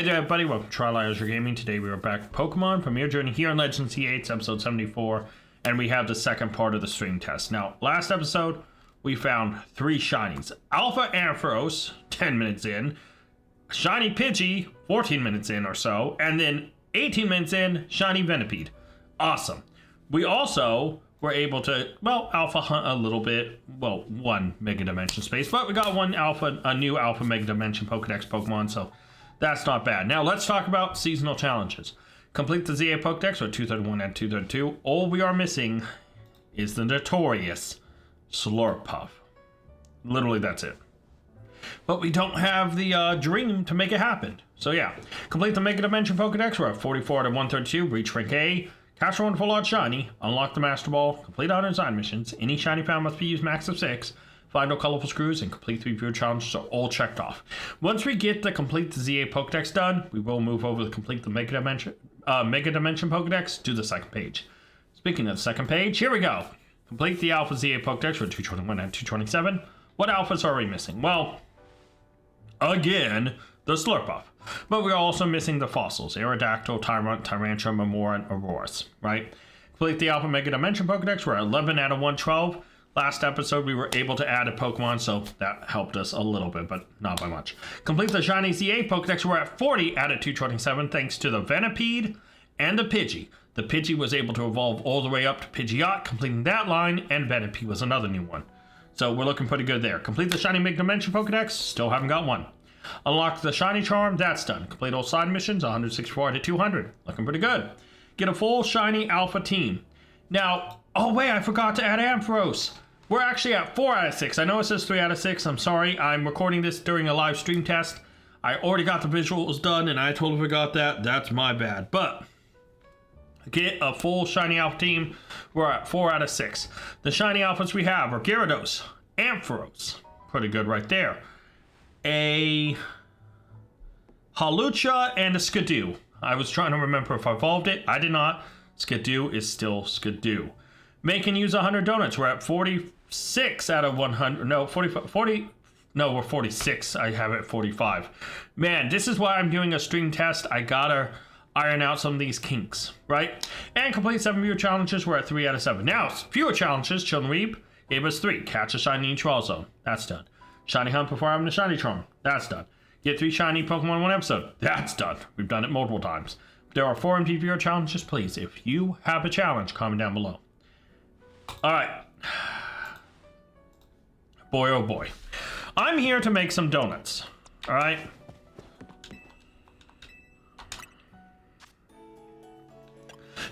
Hey there everybody, welcome to Trial Gaming. Today we are back with Pokemon Premier Journey here on Legends C8's episode 74, and we have the second part of the stream test. Now, last episode, we found 3 shinies. Alpha Ampharos, 10 minutes in, Shiny Pidgey, 14 minutes in or so, and then 18 minutes in, Shiny Venipede. Awesome. We also were able to, alpha hunt a little bit, one Mega Dimension space, but we got a new Alpha Mega Dimension Pokedex Pokemon, so that's not bad. Now let's talk about seasonal challenges. Complete the ZA Pokedex with 231 and 232. All we are missing is the notorious Slurpuff. Literally, that's it. But we don't have the dream to make it happen. So yeah, complete the Mega Dimension Pokedex. We're at 44 out of 132. Reach rank A. Catch one full art shiny. Unlock the Master Ball. Complete 100 side missions. Any shiny found must be used max of 6. Find no colorful screws and complete 3 viewer challenges are all checked off. Once we get the complete the ZA Pokedex done, we will move over to complete the Mega Dimension Pokedex to the second page. Speaking of the second page, here we go. Complete the Alpha ZA Pokedex for 221 and 227. What alphas are we missing? Well, again, the Slurpuff. But we're also missing the fossils, Aerodactyl, Tyrant, Tyrantrum, Mamora, and Aurorus, right? Complete the Alpha Mega Dimension Pokedex, we're at 11 out of 112. Last episode, we were able to add a Pokemon, so that helped us a little bit, but not by much. Complete the Shiny ZA Pokedex, we're at 40 out of 227, thanks to the Venipede and the Pidgey. The Pidgey was able to evolve all the way up to Pidgeot, completing that line, and Venipede was another new one. So we're looking pretty good there. Complete the Shiny Mega Dimension Pokedex, still haven't got one. Unlock the Shiny Charm, that's done. Complete all side missions, 164 out of 200. Looking pretty good. Get a full Shiny Alpha team. Now, oh wait, I forgot to add Ampharos. We're actually at 4 out of 6. I know it says 3 out of 6. I'm sorry. I'm recording this during a live stream test. I already got the visuals done, and I totally forgot that. That's my bad. But get a full Shiny Alpha team. We're at 4 out of 6. The Shiny Alphas we have are Gyarados, Ampharos. Pretty good right there. A Hawlucha and a Skidoo. I was trying to remember if I evolved it. I did not. Skidoo is still Skidoo. Make and use 100 donuts. We're at 46 out of 100. No, 40. No, we're 46. I have it at 45. Man, this is why I'm doing a stream test. I gotta iron out some of these kinks, right? And complete 7 viewer challenges. We're at 3 out of 7. Now, fewer challenges. Chilling Reap gave us 3. Catch a shiny in Trial Zone. That's done. Shiny Hunt before having a Shiny Charm. That's done. Get 3 shiny Pokemon in 1 episode. That's done. We've done it multiple times. There are 4 empty viewer challenges. Please, if you have a challenge, comment down below. All right. Boy, oh boy. I'm here to make some donuts. All right.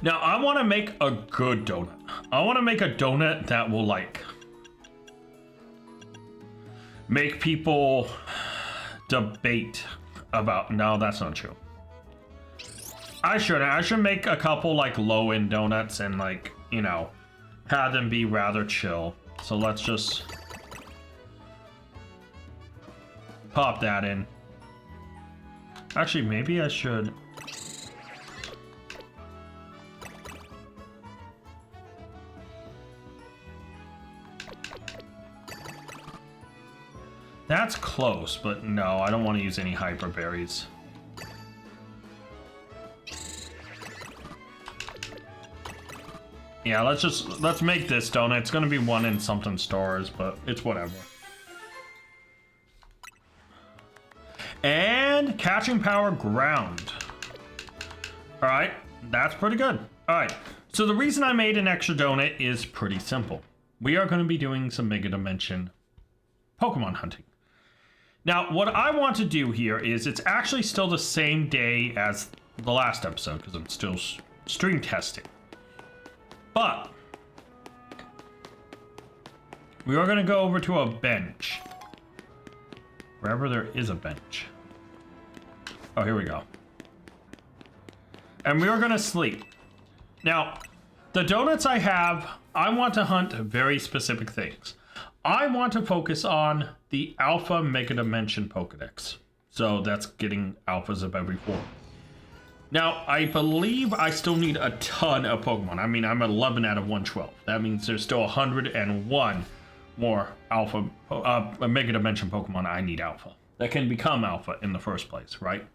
Now, I want to make a good donut. I want to make a donut that will, make people debate about. No, that's not true. I should make a couple, low-end donuts and, have them be rather chill. So let's just pop that in. Actually, maybe I should. That's close, but no, I don't want to use any hyper berries. Yeah, let's make this donut. It's gonna be 1 in something stars, but it's whatever. And catching power ground. All right, that's pretty good. All right, so the reason I made an extra donut is pretty simple. We are gonna be doing some Mega Dimension Pokemon hunting. Now, what I want to do here is it's actually still the same day as the last episode because I'm still stream testing. But we are going to go over to a bench. Wherever there is a bench. Oh, here we go. And we are going to sleep. Now, the donuts I have, I want to hunt very specific things. I want to focus on the Alpha Mega Dimension Pokedex. So that's getting alphas of every form. Now, I believe I still need a ton of Pokemon. I mean, I'm at 11 out of 112. That means there's still 101 more Alpha, Mega Dimension Pokemon I need Alpha. That can become Alpha in the first place, right?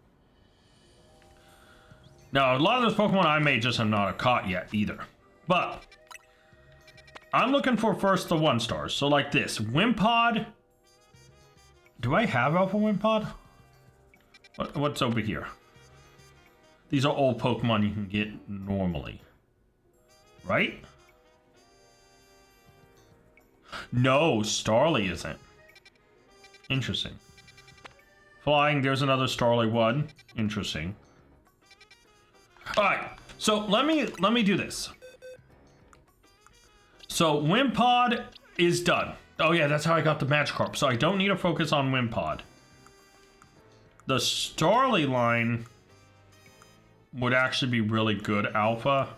Now, a lot of those Pokemon I may just have not caught yet either. But I'm looking for first the 1-stars. So like this, Wimpod. Do I have Alpha Wimpod? What's over here? These are all Pokemon you can get normally. Right? No, Starly isn't. Interesting. Flying, there's another Starly one. Interesting. Alright, so let me do this. So Wimpod is done. Oh yeah, that's how I got the Magikarp. So I don't need to focus on Wimpod. The Starly line would actually be really good alpha.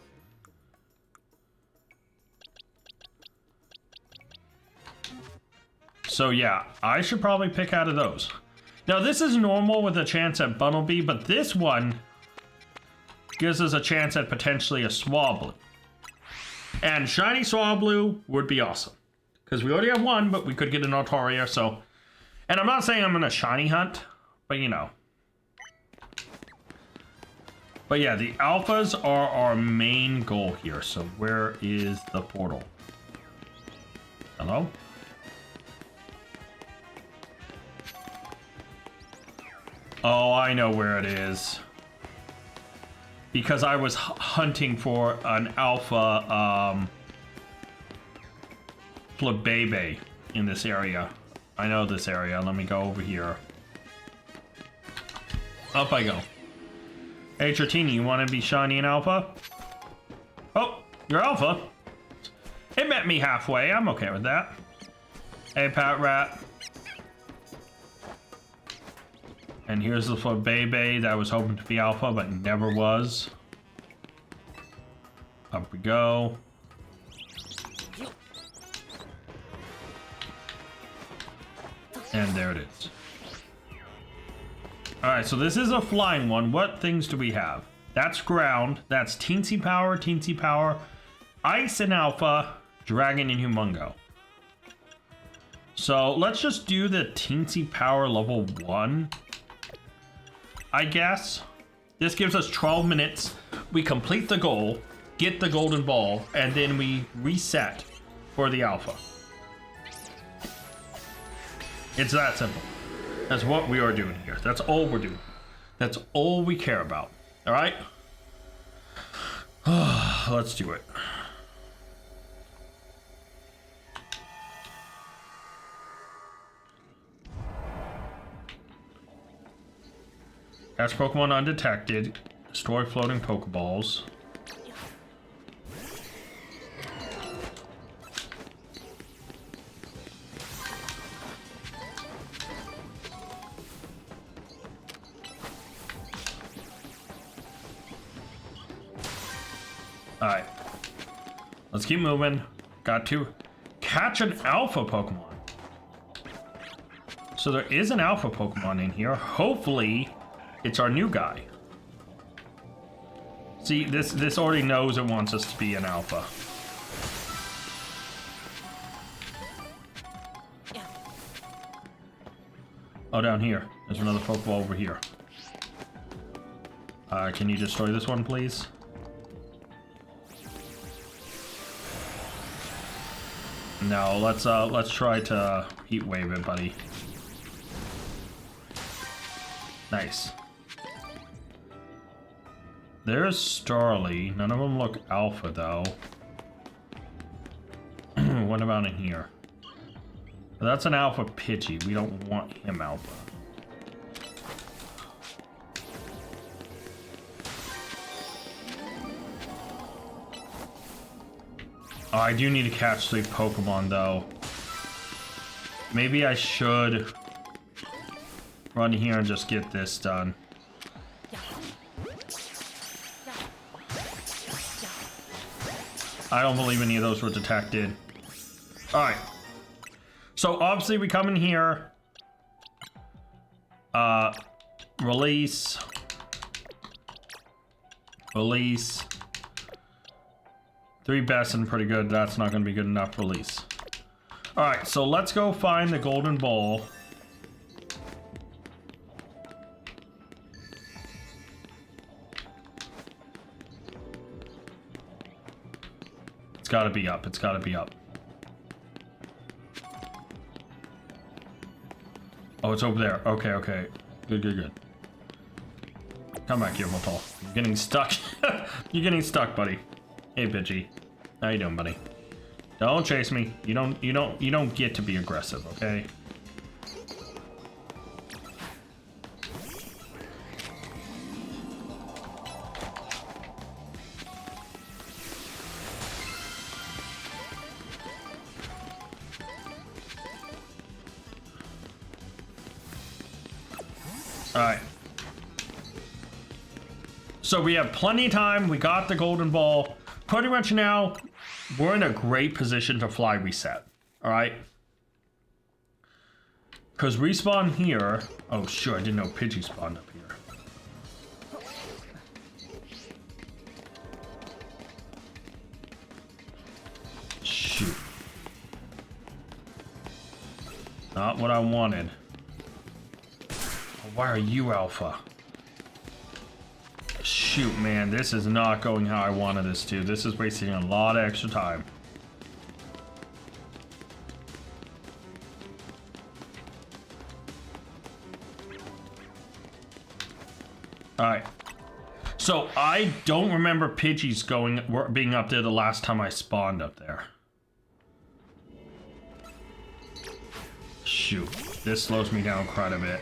So yeah, I should probably pick out of those. Now this is normal with a chance at Bunnelby, but this one gives us a chance at potentially a Swablu. And shiny Swablu would be awesome. Because we already have one, but we could get an Altaria, so... And I'm not saying I'm gonna shiny hunt, but you know. But yeah, the alphas are our main goal here. So where is the portal? Hello? Oh, I know where it is. Because I was hunting for an alpha Flabebe in this area. I know this area. Let me go over here. Up I go. Hey, Tratini, you want to be shiny and alpha? Oh, you're alpha. It met me halfway. I'm okay with that. Hey, Pat Rat. And here's the Flabebe that I was hoping to be alpha, but never was. Up we go. And there it is. Alright, so this is a flying one. What things do we have? That's ground. That's Teensy Power, Ice and Alpha, Dragon and Humongo. So let's just do the Teensy Power level 1. I guess. This gives us 12 minutes. We complete the goal, get the golden ball, and then we reset for the alpha. It's that simple. That's what we are doing here. That's all we're doing. That's all we care about. All right? Let's do it. Catch Pokemon undetected. Destroy floating Pokeballs. Alright. Let's keep moving. Got to catch an alpha Pokemon. So there is an alpha Pokemon in here. Hopefully, it's our new guy. See, this already knows it wants us to be an alpha. Oh, down here. There's another Pokeball over here. Can you destroy this one, please? No, let's try to Heat Wave it, buddy. Nice. There's Starly. None of them look alpha, though. What about in here? That's an alpha Pidgey. We don't want him alpha. Oh, I do need to catch the Pokemon, though. Maybe I should run here and just get this done. I don't believe any of those were detected. Alright. So, obviously, we come in here. Release. Release. 3 best and pretty good. That's not going to be good enough. Release. Alright, so let's go find the golden ball. It's gotta be up. It's gotta be up. Oh, it's over there. Okay, okay. Good, good, good. Come back here, Voltol. You're getting stuck. You're getting stuck, buddy. Hey, Pidgey. How you doing, buddy? Don't chase me. You don't get to be aggressive, okay? All right. So we have plenty of time. We got the golden ball. Pretty much now, we're in a great position to fly reset. All right. Because respawn here. Oh, sure. I didn't know Pidgey spawned up here. Shoot. Not what I wanted. Why are you alpha? Shoot, man, this is not going how I wanted this to. This is wasting a lot of extra time. Alright. So, I don't remember Pidgey's being up there the last time I spawned up there. Shoot. This slows me down quite a bit.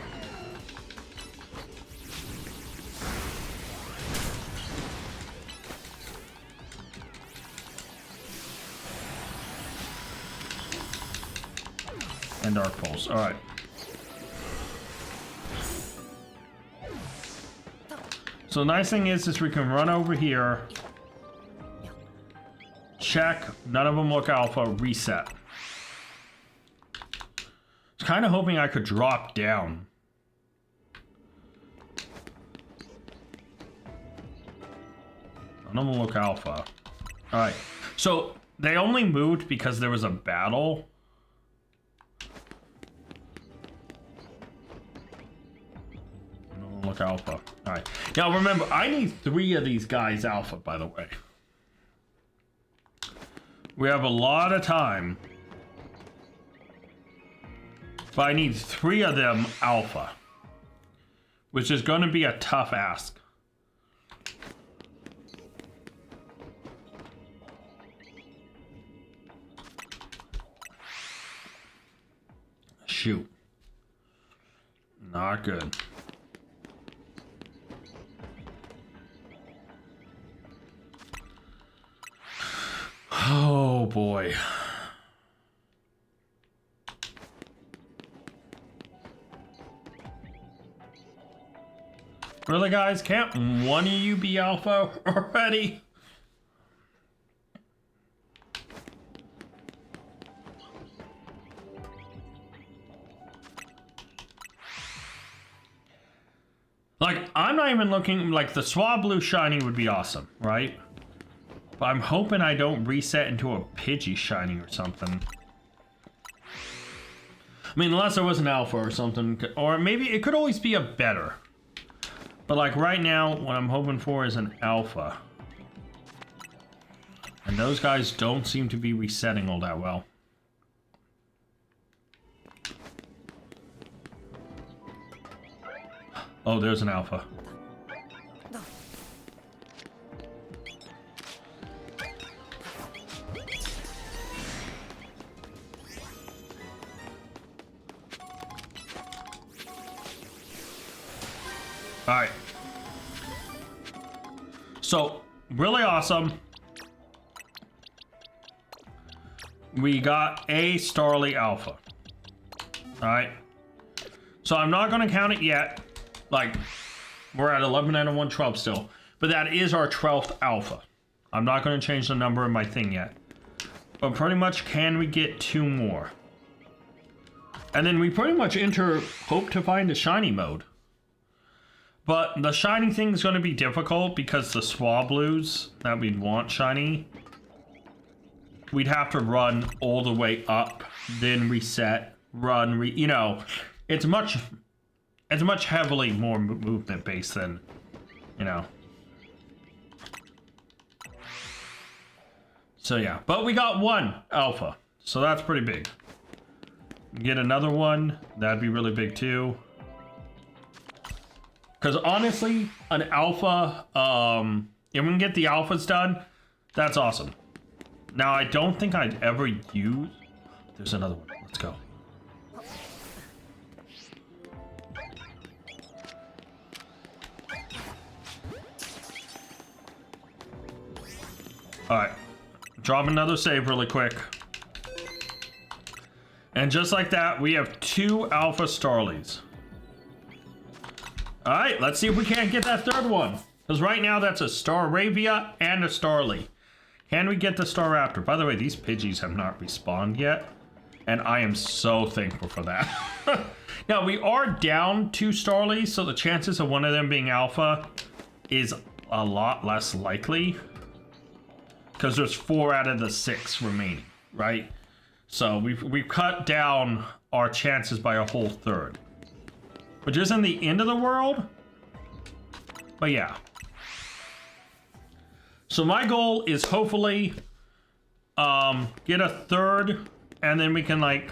And Dark Pulse. All right. So the nice thing is we can run over here, check, none of them look alpha, reset. I was kind of hoping I could drop down. None of them look alpha. All right. So they only moved because there was a battle. Look alpha. All right. Now remember, I need 3 of these guys alpha, by the way. We have a lot of time. But I need 3 of them alpha. Which is going to be a tough ask. Shoot. Not good. Oh boy. Really, guys? Can't one of you be alpha already? Like, I'm not even looking, like, the Swablu shiny would be awesome, right? But I'm hoping I don't reset into a Pidgey shiny or something. I mean, unless there was an alpha or something. Or maybe it could always be a better. But like right now, what I'm hoping for is an alpha. And those guys don't seem to be resetting all that well. Oh, there's an alpha. All right. So, really awesome. We got a Starly Alpha. All right. So I'm not going to count it yet. Like, we're at 11 out of 112 still. But that is our 12th Alpha. I'm not going to change the number in my thing yet. But pretty much, can we get 2 more? And then we pretty much hope to find a shiny mode. But the shiny thing is going to be difficult because the Swablus that we'd want shiny, we'd have to run all the way up, then reset, you know, it's much heavily more movement based than, you know. So yeah, but we got one alpha, so that's pretty big. Get another one, that'd be really big too. Because honestly, an alpha, if we can get the alphas done, that's awesome. Now, I don't think I'd ever use... There's another one. Let's go. Alright. Drop another save really quick. And just like that, we have 2 Alpha Starlies. Alright, let's see if we can't get that third one. Because right now, that's a Staravia and a Starly. Can we get the Staraptor? By the way, these Pidgeys have not respawned yet. And I am so thankful for that. Now, we are down 2 Starlies, so the chances of one of them being Alpha is a lot less likely. Because there's 4 out of the 6 remaining, right? So we've cut down our chances by a whole third. Which isn't the end of the world. But yeah. So my goal is hopefully get a third, and then we can like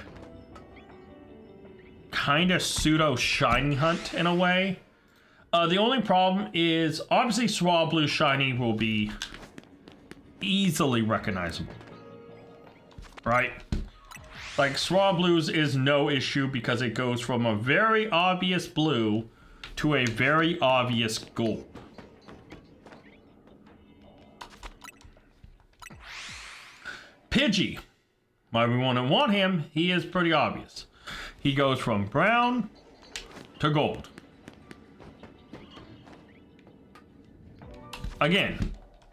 kind of pseudo shiny hunt in a way. The only problem is obviously Swablu shiny will be easily recognizable, right? Like Swablu's is no issue because it goes from a very obvious blue to a very obvious gold. Pidgey, why we wouldn't want him, he is pretty obvious. He goes from brown to gold. Again,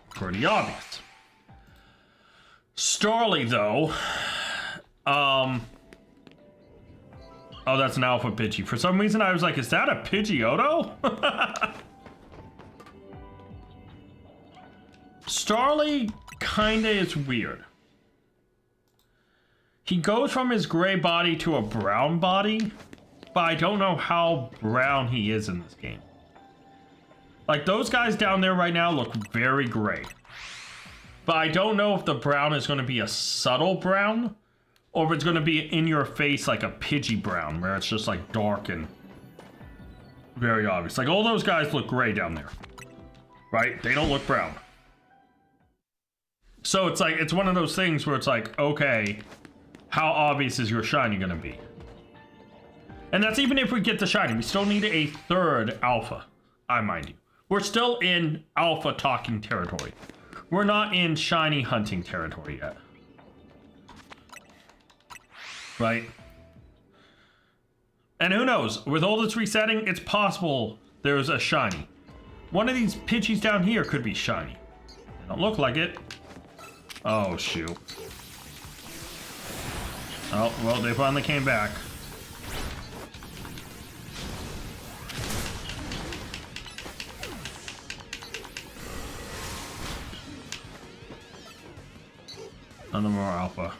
pretty obvious. Starly though, oh, that's an Alpha Pidgey. For some reason I was like, is that a Pidgeotto? Starly kinda is weird. He goes from his gray body to a brown body, but I don't know how brown he is in this game. Like, those guys down there right now look very gray. But I don't know if the brown is going to be a subtle brown, or if it's going to be in your face like a Pidgey brown, where it's just like dark and very obvious. Like, all those guys look gray down there, right? They don't look brown. So it's like, it's one of those things where it's like, okay, how obvious is your shiny going to be? And that's even if we get the shiny. We still need a third alpha, I mind you. We're still in alpha talking territory. We're not in shiny hunting territory yet. Right? And who knows? With all this resetting, it's possible there's a shiny. One of these Pidgeys down here could be shiny. They don't look like it. Oh, shoot. Oh, well, they finally came back. Another more alpha.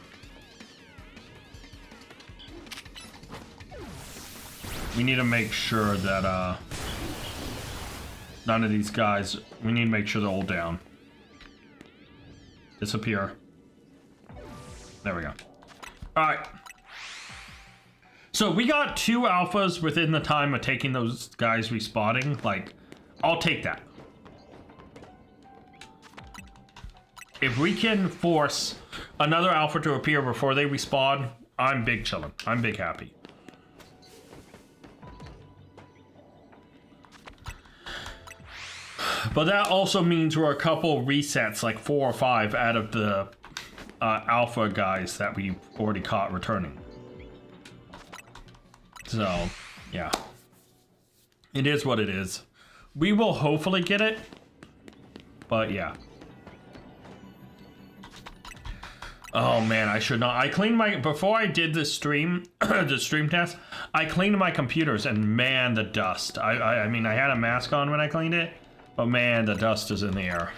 We need to make sure that none of these guys, we need to make sure they're all down. Disappear. There we go. Alright. So we got 2 alphas within the time of taking those guys respawning. Like, I'll take that. If we can force another alpha to appear before they respawn, I'm big chillin'. I'm big happy. But that also means we're a couple resets, like 4 or 5 out of the alpha guys that we've already caught returning. So, yeah. It is what it is. We will hopefully get it. But yeah. Oh man, I should not. I cleaned my, before I did this stream, the stream test, I cleaned my computers and man, the dust. I mean, I had a mask on when I cleaned it, but man, the dust is in the air.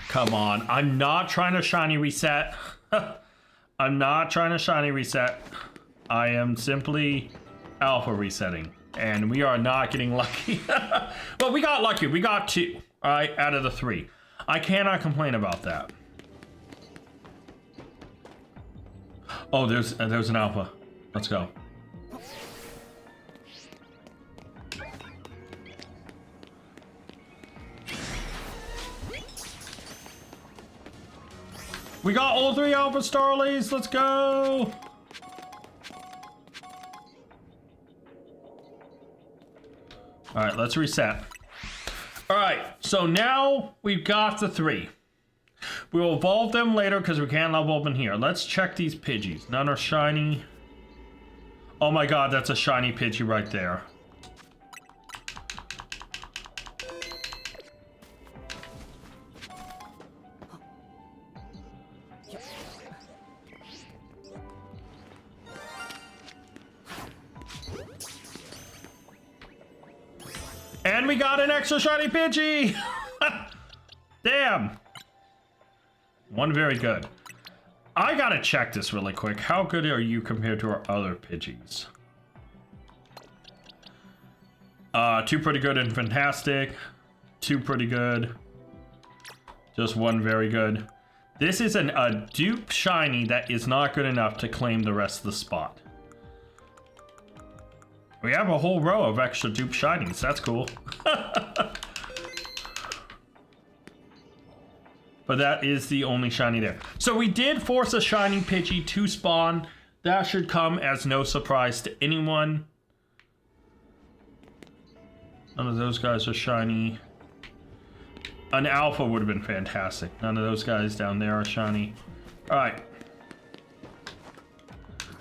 Come on, I'm not trying to shiny reset. I'm not trying to shiny reset. I am simply alpha resetting. And we are not getting lucky. Well, we got lucky. We got 2, all right, out of the 3. I cannot complain about that. Oh, there's an alpha. Let's go. We got all 3 alpha starlies. Let's go. All right, let's reset. All right, so now we've got the 3. We will evolve them later because we can't level up in here. Let's check these Pidgeys. None are shiny. Oh my god, that's a shiny Pidgey right there. And we got an extra shiny Pidgey! Damn! One very good. I gotta check this really quick. How good are you compared to our other Pidgeys? 2 pretty good and fantastic. 2 pretty good. Just 1 very good. This is a dupe shiny that is not good enough to claim the rest of the spot. We have a whole row of extra dupe shinies. That's cool. But that is the only shiny there. So we did force a shiny Pidgey to spawn. That should come as no surprise to anyone. None of those guys are shiny. An alpha would have been fantastic. None of those guys down there are shiny. All right.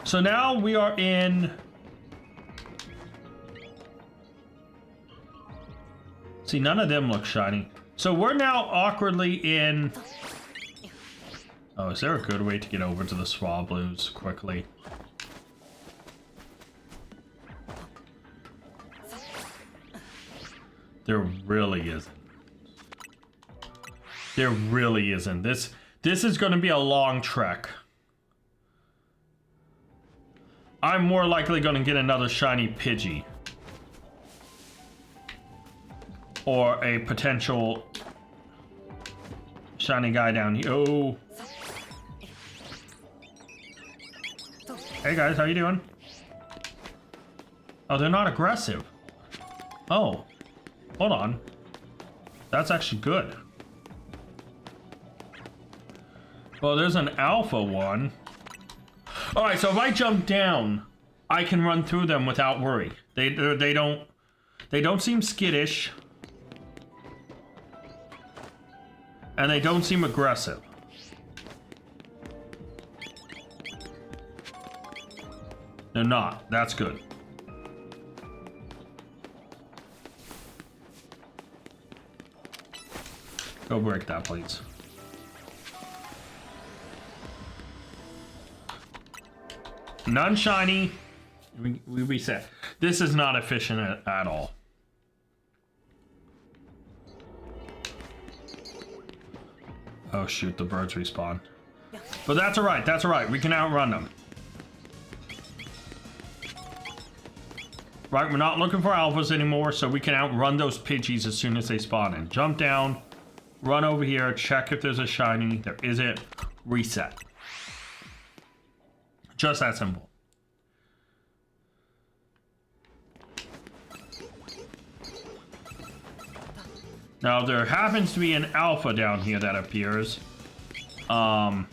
So now we are in... See, none of them look shiny. So we're now awkwardly in... Oh, is there a good way to get over to the Swablues quickly? There really isn't. There really isn't. This is going to be a long trek. I'm more likely going to get another shiny Pidgey. Or a potential shiny guy down here. Oh. Hey guys, how you doing? Oh, they're not aggressive. Oh. Hold on. That's actually good. Well, there's an alpha one. Alright, so if I jump down, I can run through them without worry. They don't seem skittish. And they don't seem aggressive. They're not. That's good. Go break that, please. None shiny. We reset. This is not efficient at all. Oh shoot, the birds respawn. But that's alright, that's alright. We can outrun them. Right, we're not looking for alphas anymore, so we can outrun those Pidgeys as soon as they spawn in. Jump down, run over here, check if there's a shiny. There isn't. Reset. Just that simple. Now, there happens to be an alpha down here that appears. And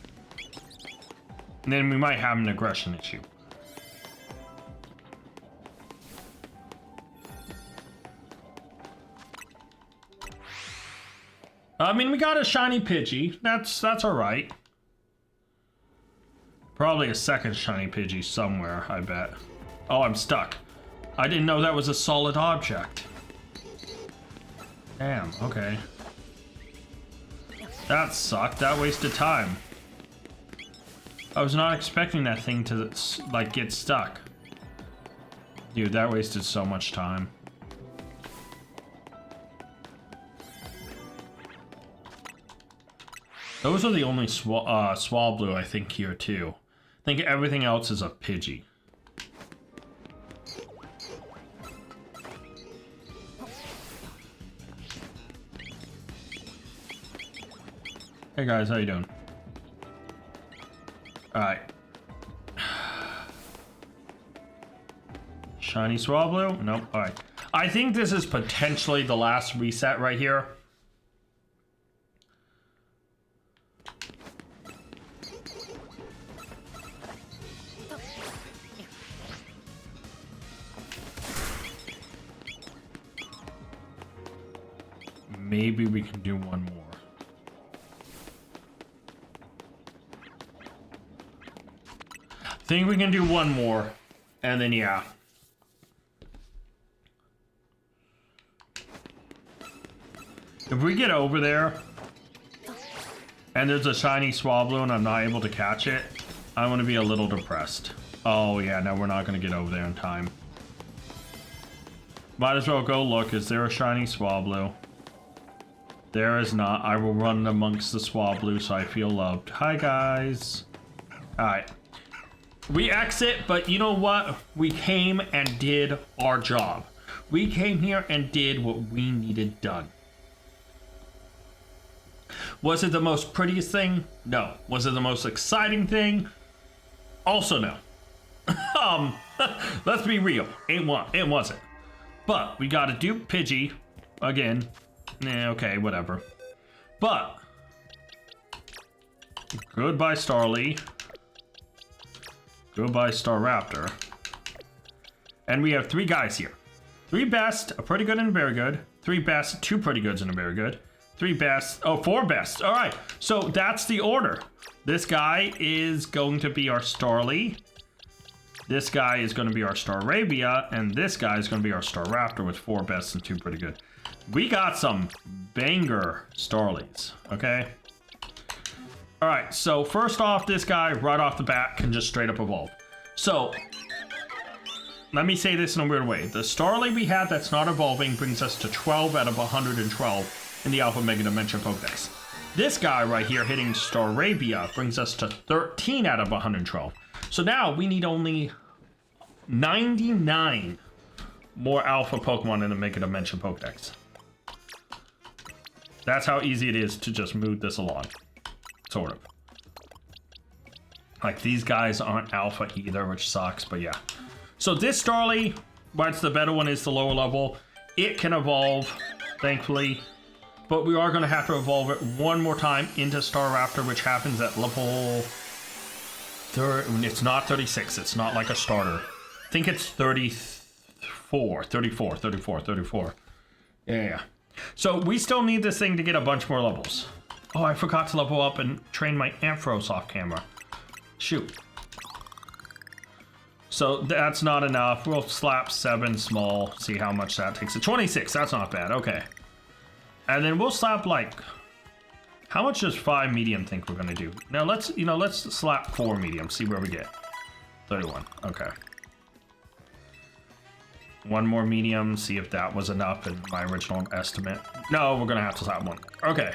then we might have an aggression issue. I mean, we got a shiny Pidgey. That's alright. Probably a second shiny Pidgey somewhere, I bet. Oh, I'm stuck. I didn't know that was a solid object. Damn, okay. That sucked. That wasted time. I was not expecting that thing to, like, get stuck. Dude, that wasted so much time. Those are the only Swablu, I think, here, too. I think everything else is a Pidgey. Hey guys, how you doing? Alright. Shiny Swablu? Nope. Alright. I think this is potentially the last reset right here. Maybe we can do one more. Think we can do one more, and then yeah. If we get over there, and there's a shiny Swablu and I'm not able to catch it, I'm gonna be a little depressed. Oh yeah, no, we're not gonna get over there in time. Might as well go look. Is there a shiny Swablu? There is not. I will run amongst the Swablu so I feel loved. Hi guys. Alright. We exit, but you know what? We came and did our job. We came here and did what we needed done. Was it the most prettiest thing? No. Was it the most exciting thing? Also no. Let's be real. It wasn't. But we got a dupe Pidgey again. Okay, whatever. But goodbye Starly. Goodbye Staraptor. And we have 3 guys here. 3 best, a pretty good and a very good. 3 best, 2 pretty goods and a very good. 3 best, 4 best. All right, so that's the order. This guy is going to be our Starly. This guy is going to be our Starabia, and this guy is going to be our Staraptor with 4 best and 2 pretty good. We got some banger Starlies, okay? All right, so first off, this guy right off the bat can just straight up evolve. So let me say this in a weird way. The Starly we have that's not evolving brings us to 12 out of 112 in the Alpha Mega Dimension Pokedex. This guy right here hitting Starabia brings us to 13 out of 112. So now we need only 99 more Alpha Pokemon in the Mega Dimension Pokedex. That's how easy it is to just move this along. Sort of. Like, these guys aren't Alpha either, which sucks, but yeah. So this Starly, whilst the better one is the lower level, it can evolve, thankfully. But we are going to have to evolve it one more time into Staraptor, which happens at level... It's not 36. It's not like a starter. I think it's 34. Yeah. So we still need this thing to get a bunch more levels. Oh, I forgot to level up and train my Ampharos off camera. Shoot. So that's not enough. We'll slap 7 small, see how much that takes. 26, that's not bad, okay. And then we'll slap like... How much does 5 medium think we're gonna do? Now let's slap 4 medium, see where we get. 31, okay. 1 more medium, see if that was enough in my original estimate. No, we're gonna have to slap 1. Okay.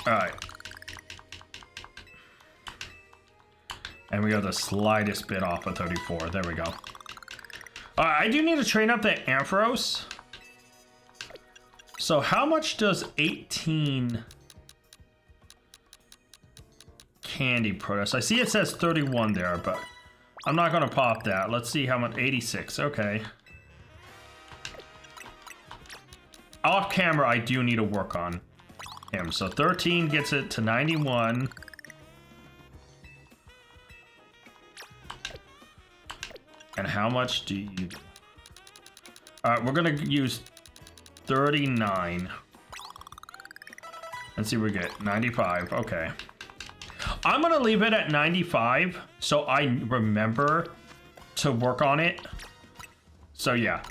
Alright. And we got the slightest bit off of 34. There we go. I do need to train up the Ampharos. So how much does 18 candy put us? I see it says 31 there, but I'm not going to pop that. Let's see how much. 86. Okay. Off camera, I do need to work on him. So 13 gets it to 91. And how much do you do? Alright, we're going to use 39. Let's see what we get. 95. Okay. I'm going to leave it at 95 so I remember to work on it. So yeah.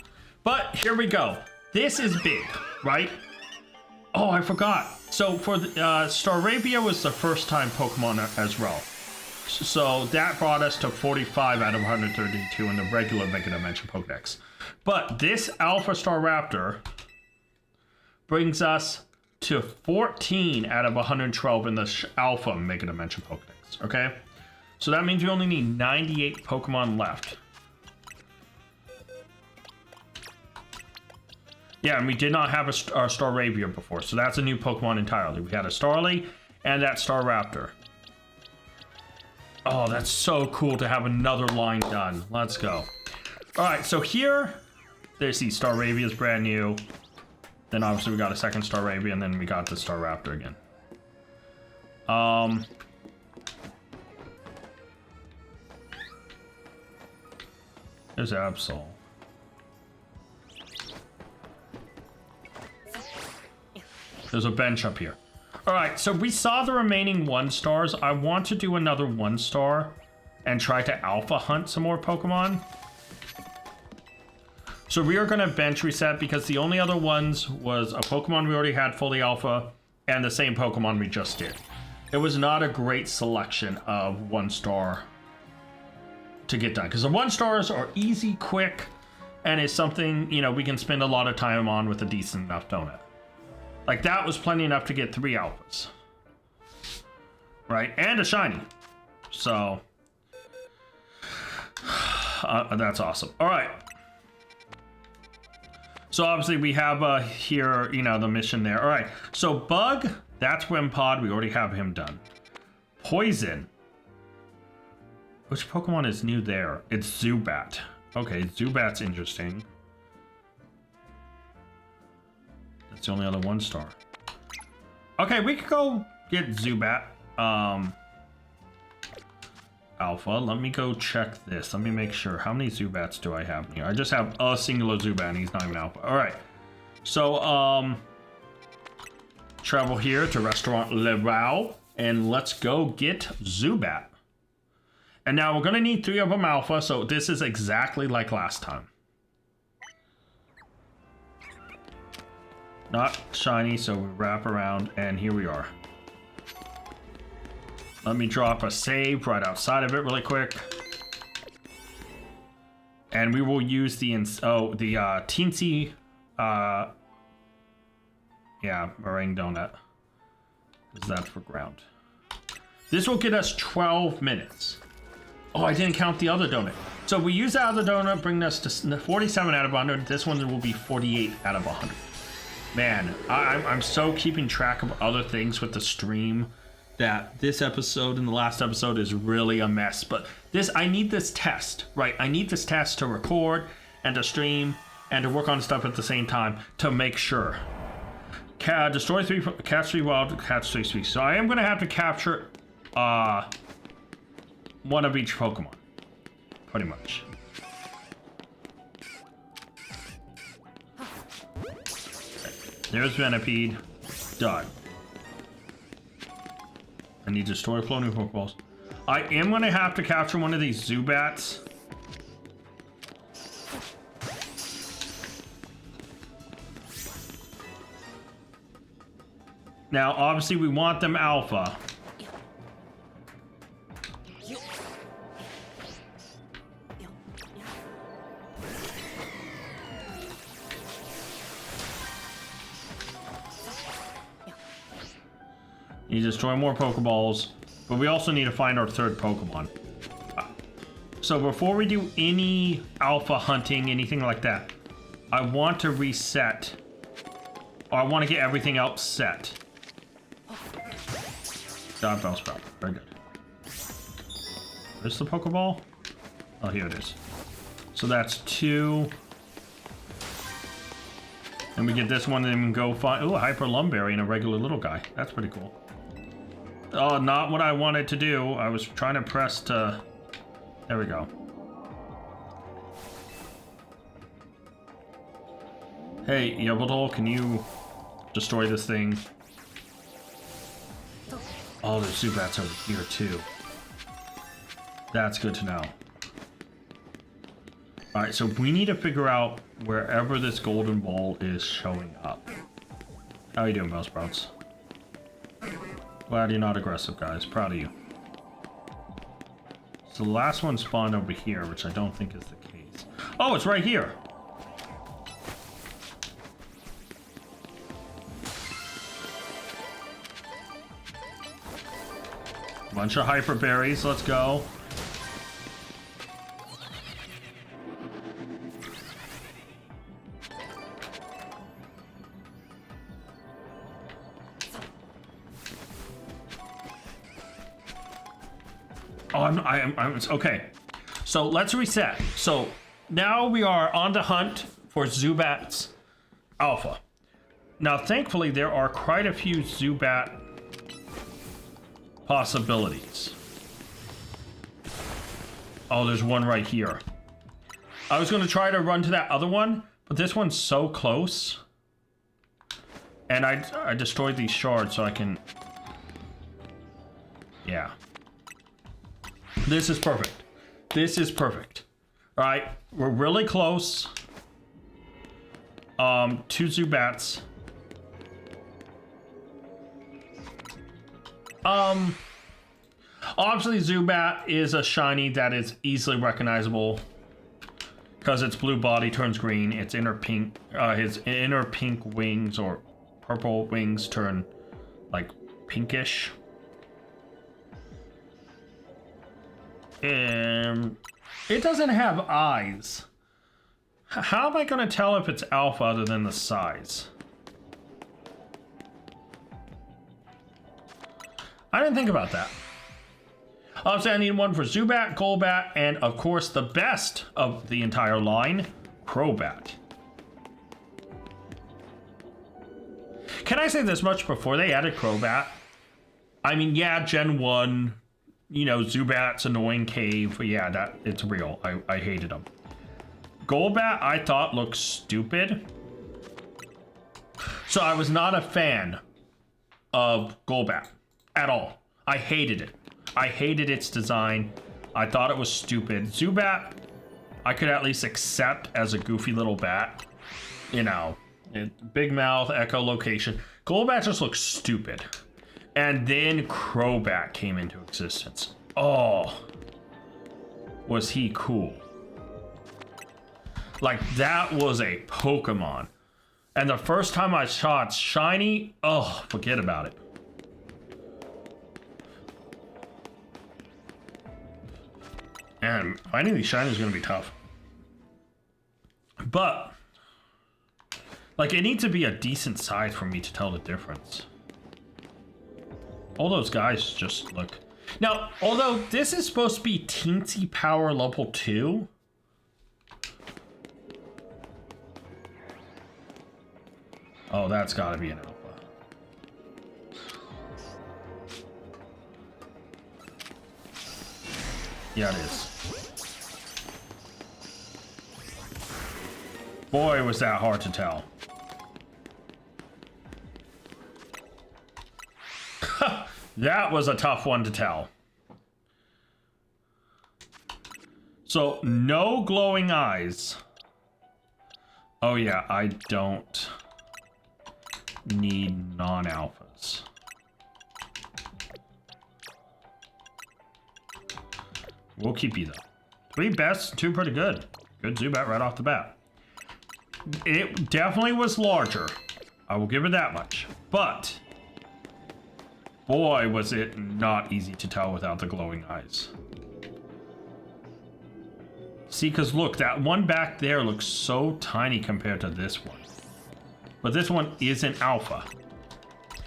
But here we go. This is big, right? Oh, I forgot. So for the Starabia was the first time Pokemon as well. So that brought us to 45 out of 132 in the regular Mega Dimension Pokedex. But this Alpha Staraptor brings us to 14 out of 112 in the Alpha Mega Dimension Pokedex, okay? So that means we only need 98 Pokemon left. Yeah, and we did not have a Staravia before, so that's a new Pokemon entirely. We had a Starly and that Staraptor. Oh, that's so cool to have another line done. Let's go. All right, so here, there's the Staravia is brand new. Then obviously we got a second Staravia, and then we got the Staraptor again. There's Absol. There's a bench up here. All right, so we saw the remaining 1-stars. I want to do another 1-star and try to alpha hunt some more Pokemon. So we are going to bench reset because the only other ones was a Pokemon we already had fully alpha and the same Pokemon we just did. It was not a great selection of 1-star to get done because the 1-stars are easy, quick, and it's something, you know, we can spend a lot of time on with a decent enough donut. Like, that was plenty enough to get 3 alphas. Right? And a shiny. So, that's awesome. All right. So, obviously, we have here, you know, the mission there. All right. So, Bug, that's Wimpod. We already have him done. Poison. Which Pokemon is new there? It's Zubat. Okay, Zubat's interesting. That's the only other 1-star. Okay, we could go get Zubat. Alpha. Let me go check this. Let me make sure. How many Zubats do I have here? I just have a singular Zubat and he's not even alpha. Alright. So, travel here to Restaurant Le Rao. And let's go get Zubat. And now we're going to need 3 of them alpha. So this is exactly like last time. Not shiny, so we wrap around, and here we are. Let me drop a save right outside of it really quick. And we will use the teensy, meringue donut. Is that for ground? This will get us 12 minutes. Oh, I didn't count the other donut. So we use that other donut, bringing us to 47 out of 100. This one will be 48 out of 100. Man, I'm so keeping track of other things with the stream that this episode and the last episode is really a mess. But I need this test, right? I need this test to record and to stream and to work on stuff at the same time to make sure. Destroy 3, catch 3 wild, catch 3 species. So I am going to have to capture one of each Pokemon, pretty much. There's Venipede. Done. I need to destroy floating Pokeballs. I am going to have to capture one of these Zubats. Now, obviously, we want them alpha. You destroy more Pokeballs, but we also need to find our 3rd Pokemon. So before we do any alpha hunting, anything like that, I want to reset, or I want to get everything else set. Got Bellsprout. Very good. Where's the Pokeball? Oh, here it is. So that's 2. And we get this one, and then we can go find... Ooh, a Hyper Lumberry and a regular little guy. That's pretty cool. Oh, not what I wanted to do. I was trying to press to... There we go. Hey, Yubble, can you destroy this thing? Oh, there's Zubats over here, too. That's good to know. Alright, so we need to figure out wherever this golden ball is showing up. How you doing, Bellsprouts? Glad you're not aggressive, guys. Proud of you. So the last one spawned over here, which I don't think is the case. Oh, it's right here! Bunch of Hyper Berries, let's go. It's okay. So let's reset. So now we are on the hunt for Zubat's alpha. Now, thankfully, there are quite a few Zubat possibilities. Oh, there's one right here. I was going to try to run to that other one, but this one's so close. And I destroyed these shards so I can... Yeah. This is perfect. This is perfect. All right, we're really close. 2 Zubats. Obviously Zubat is a shiny that is easily recognizable because its blue body turns green, its inner pink, his inner pink wings or purple wings turn like pinkish. And it doesn't have eyes. How am I going to tell if it's alpha other than the size? I didn't think about that. Obviously, I need one for Zubat, Golbat, and of course the best of the entire line, Crobat. Can I say this much before they added Crobat? I mean, yeah, Gen 1, you know, Zubat's annoying cave. Yeah, that it's real. I hated them. Golbat, I thought looked stupid. So I was not a fan of Golbat at all. I hated it. I hated its design. I thought it was stupid. Zubat, I could at least accept as a goofy little bat. You know, big mouth, echolocation. Golbat just looks stupid. And then Crobat came into existence. Oh, was he cool. Like, that was a Pokemon. And the first time I saw it shiny, oh, forget about it. And finding these shinies is going to be tough. But, like, it needs to be a decent size for me to tell the difference. All those guys just look... Now, although this is supposed to be Teensy Power level 2... Oh, that's got to be an alpha. Yeah, it is. Boy, was that hard to tell. That was a tough one to tell. So, no glowing eyes. Oh yeah, I don't need non-alphas. We'll keep you though. 3 best, 2 pretty good. Good Zubat right off the bat. It definitely was larger. I will give it that much. But boy, was it not easy to tell without the glowing eyes. See, because look, that one back there looks so tiny compared to this one. But this one isn't alpha.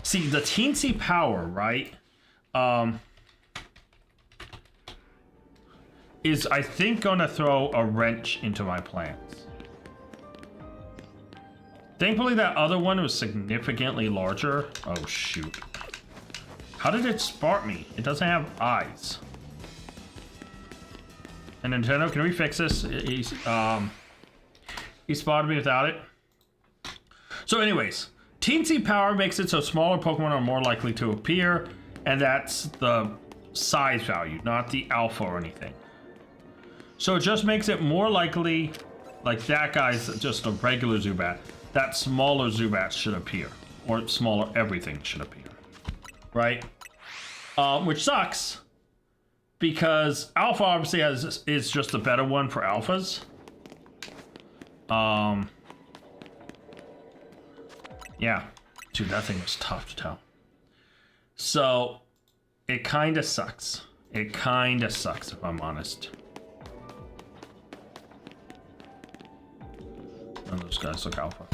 See, the Teensy Power, right? Is, I think, gonna throw a wrench into my plans. Thankfully, that other one was significantly larger. Oh, shoot. How did it spot me? It doesn't have eyes. And Nintendo, can we fix this? He spotted me without it. So anyways, Teensy Power makes it so smaller Pokemon are more likely to appear, and that's the size value, not the alpha or anything. So it just makes it more likely, like that guy's just a regular Zubat, that smaller Zubat should appear, or smaller everything should appear, right? Which sucks, because Alpha obviously is just the better one for Alphas. Yeah, dude, that thing was tough to tell. So, it kind of sucks. It kind of sucks, if I'm honest. And those guys look alpha.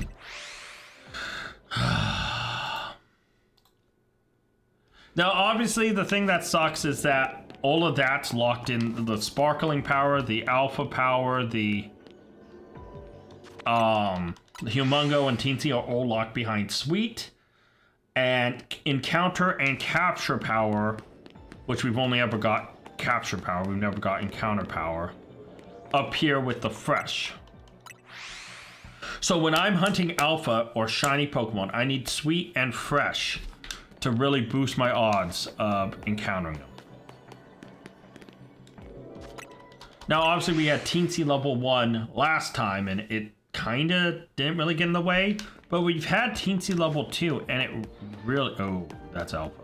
Now, obviously, the thing that sucks is that all of that's locked in. The sparkling power, the alpha power, the Humongo and Teensy are all locked behind Sweet. And encounter and capture power, which we've only ever got capture power, we've never got encounter power, up here with the fresh. So when I'm hunting alpha or shiny Pokemon, I need Sweet and Fresh to really boost my odds of encountering them. Now, obviously, we had Teensy level 1 last time, and it kind of didn't really get in the way. But we've had Teensy level 2, and it really... Oh, that's alpha.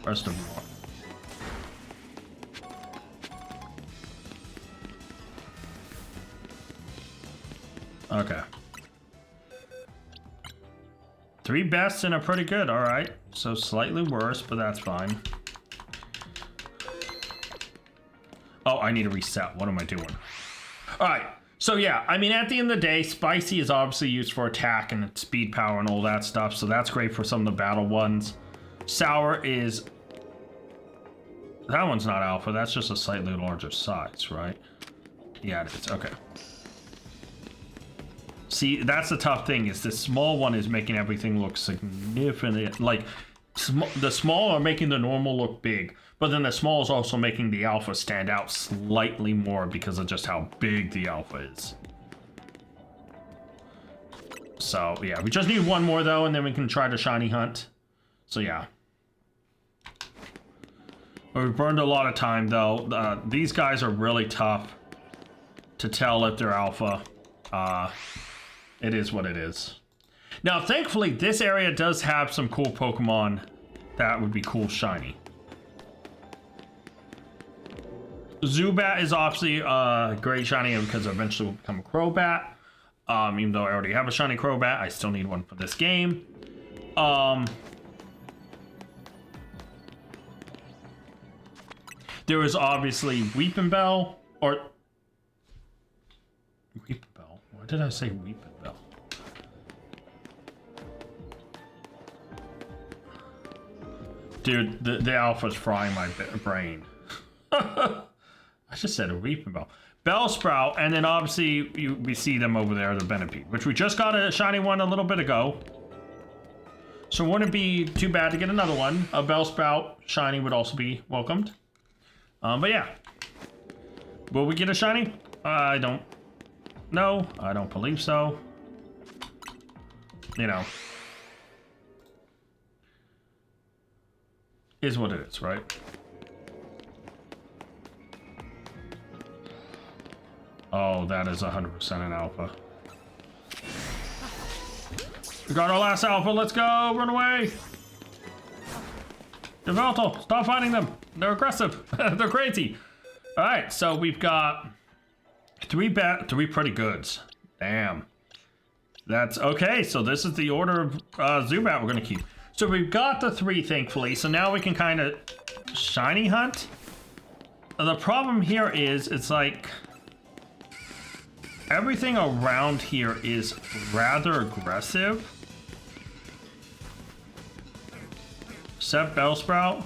First of all. Okay. 3 bests and a pretty good, alright. So slightly worse, but that's fine. Oh, I need to reset. What am I doing? Alright, so yeah, I mean, at the end of the day, Spicy is obviously used for attack and speed power and all that stuff, so that's great for some of the battle ones. Sour is... That one's not alpha, that's just a slightly larger size, right? Yeah, it is, okay. See, that's the tough thing, is this small one is making everything look significant. Like, the small are making the normal look big, but then the small is also making the alpha stand out slightly more because of just how big the alpha is. So, yeah, we just need one more, though, and then we can try to shiny hunt. So, yeah. We've burned a lot of time, though. These guys are really tough to tell if they're alpha. It is what it is. Now, thankfully, this area does have some cool Pokemon that would be cool shiny. Zubat is obviously great shiny because eventually will become a Crobat. Even though I already have a shiny Crobat, I still need one for this game. There is obviously Weepinbell, or... Weepinbell? Why did I say Weepinbell? Dude, the alpha's frying my brain. I just said a Weepinbell. Bellsprout, and then obviously we see them over there, the Venipede, which we just got a shiny one a little bit ago. So it wouldn't be too bad to get another one. A Bellsprout shiny would also be welcomed. But yeah. Will we get a shiny? I don't know. I don't believe so. You know. Is what it is, right? Oh, that is 100% an alpha. We got our last alpha. Let's go. Run away. Develto, stop fighting them. They're aggressive. They're crazy. All right, so we've got three pretty goods. Damn. That's okay. So this is the order of Zubat we're gonna keep. So we've got the 3, thankfully. So now we can kind of shiny hunt. The problem here is it's like everything around here is rather aggressive. Except Bellsprout.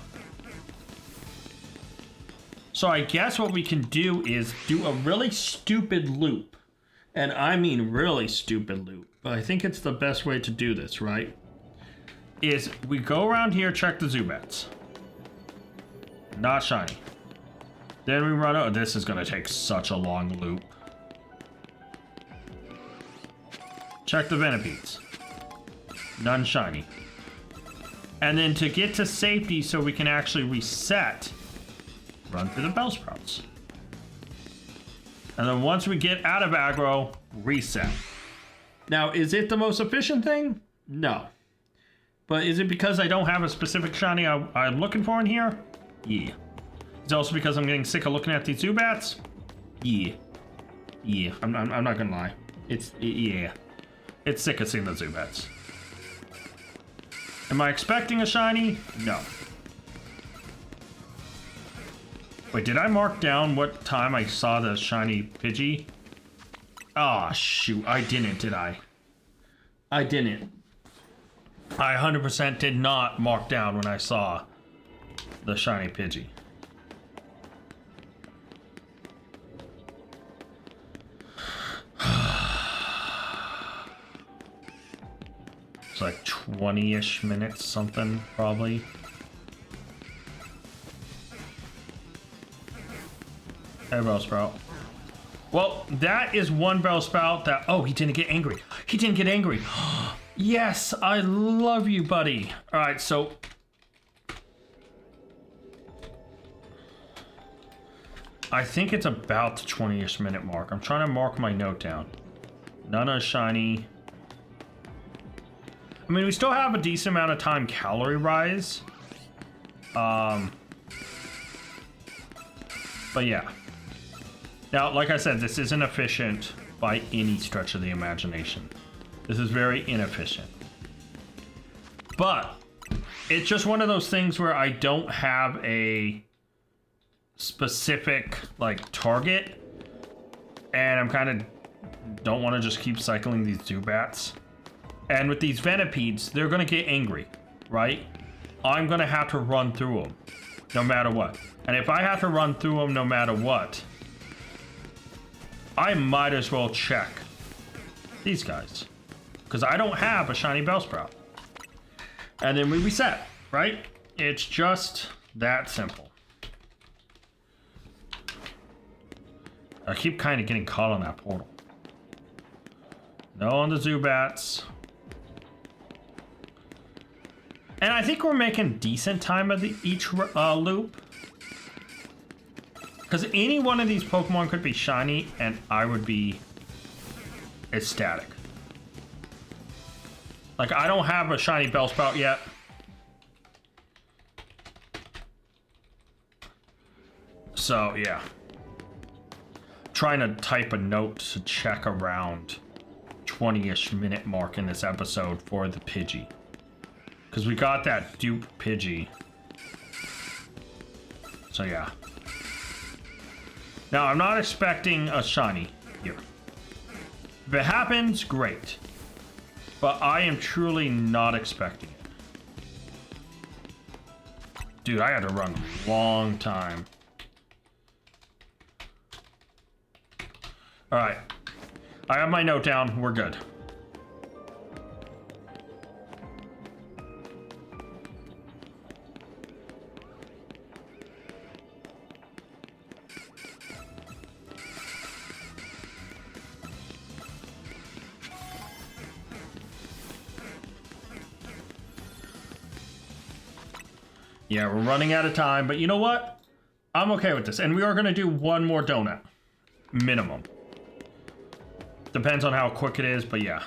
So I guess what we can do is do a really stupid loop. And I mean really stupid loop. But I think it's the best way to do this, right? Is we go around here, check the Zubats. Not shiny. Then we run out. This is going to take such a long loop. Check the Venipedes. None shiny. And then to get to safety so we can actually reset, run through the Bellsprouts. And then once we get out of aggro, reset. Now, is it the most efficient thing? No. But is it because I don't have a specific shiny I'm looking for in here? Yeah. Is it also because I'm getting sick of looking at these Zubats? Yeah. Yeah, I'm not gonna lie. Yeah. It's sick of seeing the Zubats. Am I expecting a shiny? No. Wait, did I mark down what time I saw the shiny Pidgey? Ah, shoot. I didn't, did I? I didn't. I 100% did not mark down when I saw the shiny Pidgey. It's like 20-ish minutes, something, probably. Hey, Bellsprout. Well, that is one Bellsprout that... Oh, he didn't get angry. He didn't get angry. Yes, I love you, buddy. All right, so... I think it's about the 20-ish minute mark. I'm trying to mark my note down. None are shiny. I mean, we still have a decent amount of time calorie rise. But yeah. Now, like I said, this isn't efficient by any stretch of the imagination. This is very inefficient. But it's just one of those things where I don't have a specific, like, target. And I'm kind of don't want to just keep cycling these Zubats. And with these Venipedes, they're going to get angry, right? I'm going to have to run through them, no matter what. And if I have to run through them no matter what, I might as well check these guys. Because I don't have a shiny Bellsprout. And then we reset, right? It's just that simple. I keep kind of getting caught on that portal. No on the Zubats. And I think we're making decent time of each loop. Because any one of these Pokemon could be shiny, and I would be ecstatic. Like, I don't have a shiny Bellsprout yet. So, yeah. Trying to type a note to check around 20-ish minute mark in this episode for the Pidgey. Because we got that dupe Pidgey. So, yeah. Now, I'm not expecting a shiny here. If it happens, great. But I am truly not expecting it. Dude, I had to run a long time. Alright. I have my note down. We're good. Yeah, we're running out of time, but you know what? I'm okay with this. And we are going to do one more donut. Minimum. Depends on how quick it is, but yeah.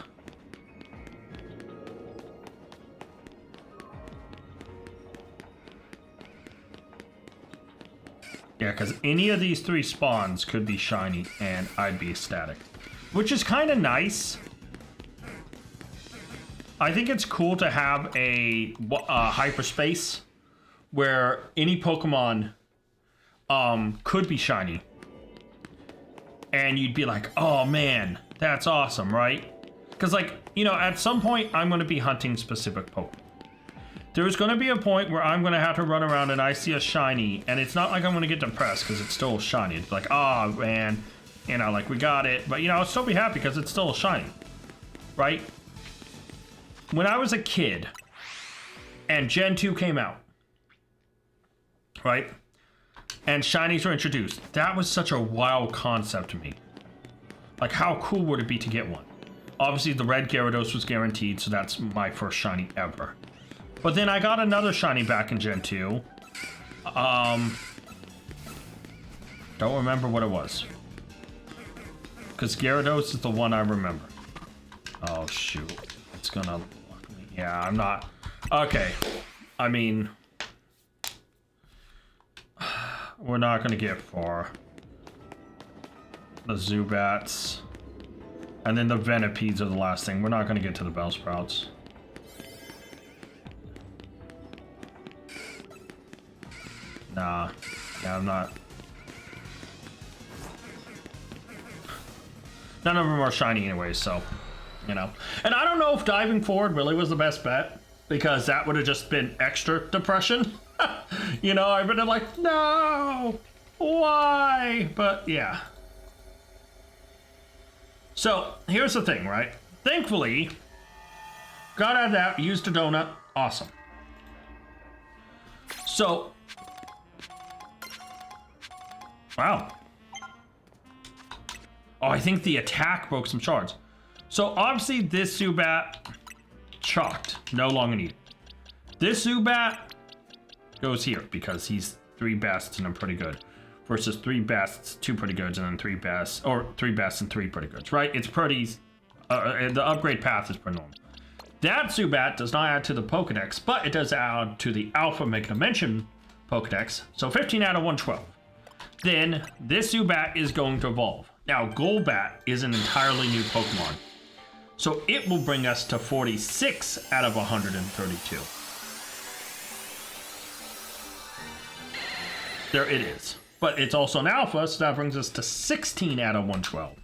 Yeah, because any of these three spawns could be shiny, and I'd be ecstatic. Which is kind of nice. I think it's cool to have a hyperspace where any Pokemon could be shiny. And you'd be like, oh man, that's awesome, right? Because, like, you know, at some point, I'm going to be hunting specific Pokemon. There's going to be a point where I'm going to have to run around and I see a shiny, and it's not like I'm going to get depressed because it's still shiny. It's like, oh man, you know, like, we got it. But, you know, I'll still be happy because it's still shiny, right? When I was a kid and Gen 2 came out, right? And shinies were introduced. That was such a wild concept to me. Like, how cool would it be to get one? Obviously, the red Gyarados was guaranteed, so that's my first shiny ever. But then I got another shiny back in Gen 2. Don't remember what it was. Because Gyarados is the one I remember. Oh, shoot. It's gonna... Yeah, I'm not... Okay. I mean... We're not going to get far. The Zubats. And then the Venipedes are the last thing. We're not going to get to the Bellsprouts. Nah. Yeah, I'm not. None of them are shiny anyways, so, you know. And I don't know if diving forward really was the best bet. because that would have just been extra depression. You know, I've been like, no, why? But yeah. So here's the thing, right? Thankfully, got out of that, used a donut, awesome. So, wow. Oh, I think the attack broke some shards. So obviously this Zubat, chalked, no longer needed. This Zubat goes here because he's 3 bests and I'm pretty good. Versus 3 bests, 2 pretty goods, and then 3 bests, or 3 bests and 3 pretty goods, right? It's pretty, the upgrade path is pretty normal. That Zubat does not add to the Pokedex, but it does add to the Alpha Mega Dimension Pokedex, so 15 out of 112. Then this Zubat is going to evolve. Now, Golbat is an entirely new Pokemon, so it will bring us to 46 out of 132. There it is. But it's also an alpha, so that brings us to 16 out of 112.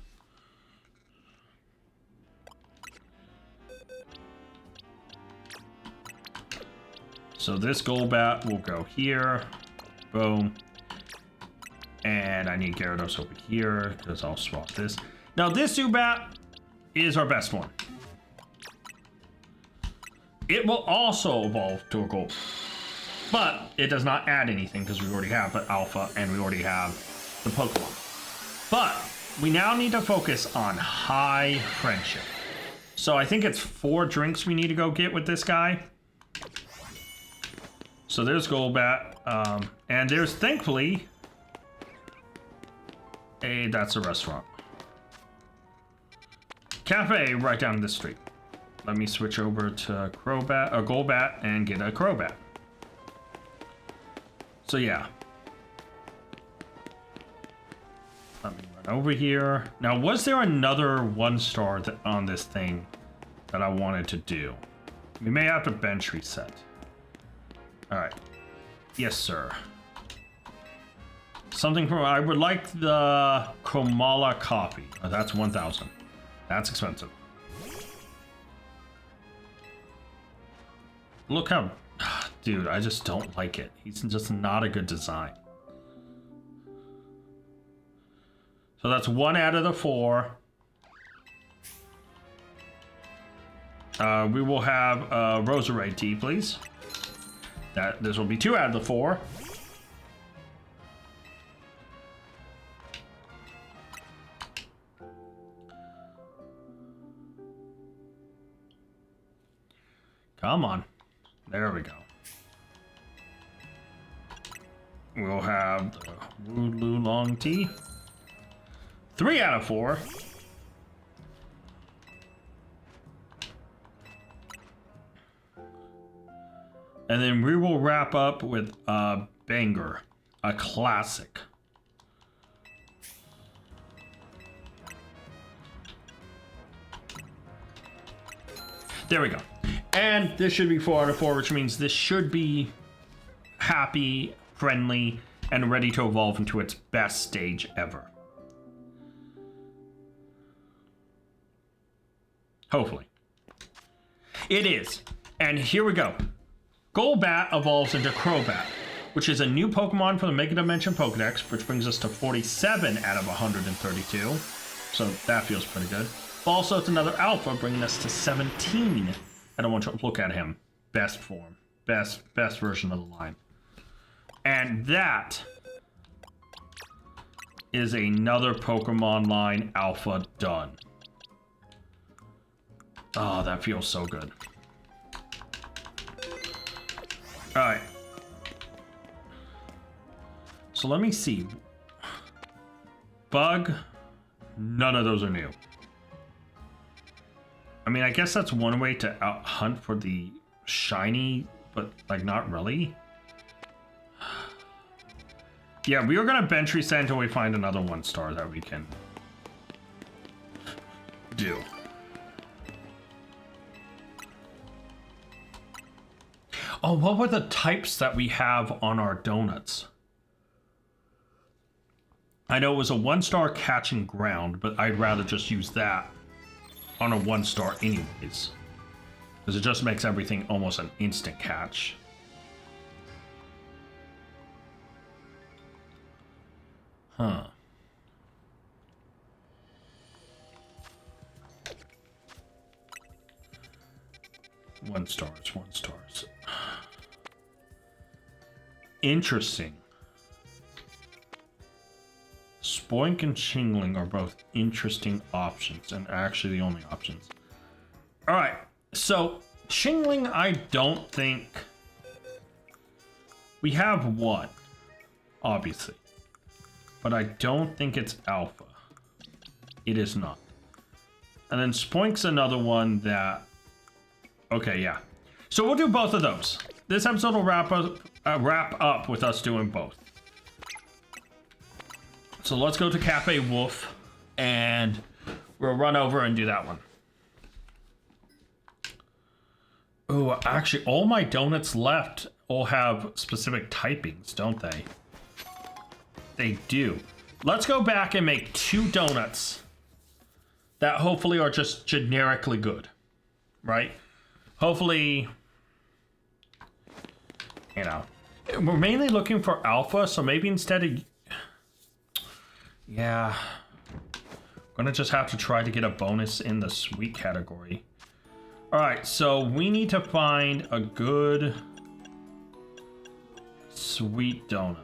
So this Golbat will go here. Boom. And I need Gyarados over here, because I'll swap this. Now this Zubat is our best one. It will also evolve to a Gold. But it does not add anything because we already have the Alpha and we already have the Pokemon. But we now need to focus on high friendship. So I think it's 4 drinks we need to go get with this guy. So there's Golbat. And there's thankfully that's a restaurant. Cafe right down the street. Let me switch over to Golbat and get a Crobat. So yeah. Let me run over here. Now, was there another 1-star on this thing that I wanted to do? We may have to bench reset. Alright. Yes, sir. Something from... I would like the Chromala copy. Oh, that's 1,000. That's expensive. Look how... Dude, I just don't like it. He's just not a good design. So that's 1 out of the 4. We will have Roserade tea, please. This will be 2 out of the 4. Come on. There we go. We'll have the Woodloo Long Tea. 3 out of 4. And then we will wrap up with a banger, a classic. There we go. And this should be 4 out of 4, which means this should be happy, friendly, and ready to evolve into its best stage ever. Hopefully. It is. And here we go. Golbat evolves into Crobat, which is a new Pokemon for the Mega Dimension Pokedex, which brings us to 47 out of 132. So that feels pretty good. But also, it's another Alpha, bringing us to 17. I don't want to look at him. Best form. Best version of the line. And that is another Pokemon line Alpha done. Oh, that feels so good. Alright. So let me see. Bug. None of those are new. I mean, I guess that's one way to hunt for the shiny, but like not really. Yeah, we are gonna bench reset until we find another 1-star that we can do. Oh, what were the types that we have on our donuts? I know it was a 1-star catching ground, but I'd rather just use that on a 1-star anyways. because it just makes everything almost an instant catch. Huh. One stars, one stars. Interesting. Spoink and Chingling are both interesting options, and actually the only options. Alright, so Chingling, I don't think... We have one, obviously. But I don't think it's alpha. It is not. And then Spoink's another one that... Okay, yeah. So we'll do both of those. This episode will wrap up with us doing both. So let's go to Cafe Wolf, and we'll run over and do that one. Oh, actually, all my donuts left all have specific typings, don't they? They do. Let's go back and make 2 donuts that hopefully are just generically good, right? Hopefully, you know, we're mainly looking for alpha, so maybe instead of... Yeah. I'm gonna just have to try to get a bonus in the sweet category. Alright, so we need to find a good sweet donut.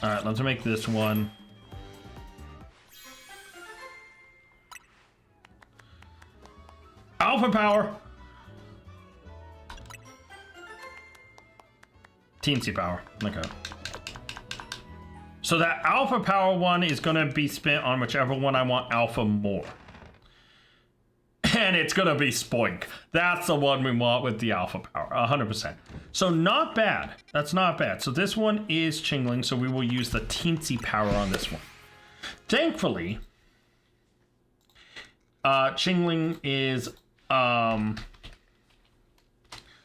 Alright, let's make this one. Alpha power! Teensy power. Okay. So that alpha power one is going to be spent on whichever one I want alpha more. And it's going to be Spoink. That's the one we want with the alpha power. 100%. So not bad. That's not bad. So this one is Chingling, so we will use the teensy power on this one. Thankfully, Chingling is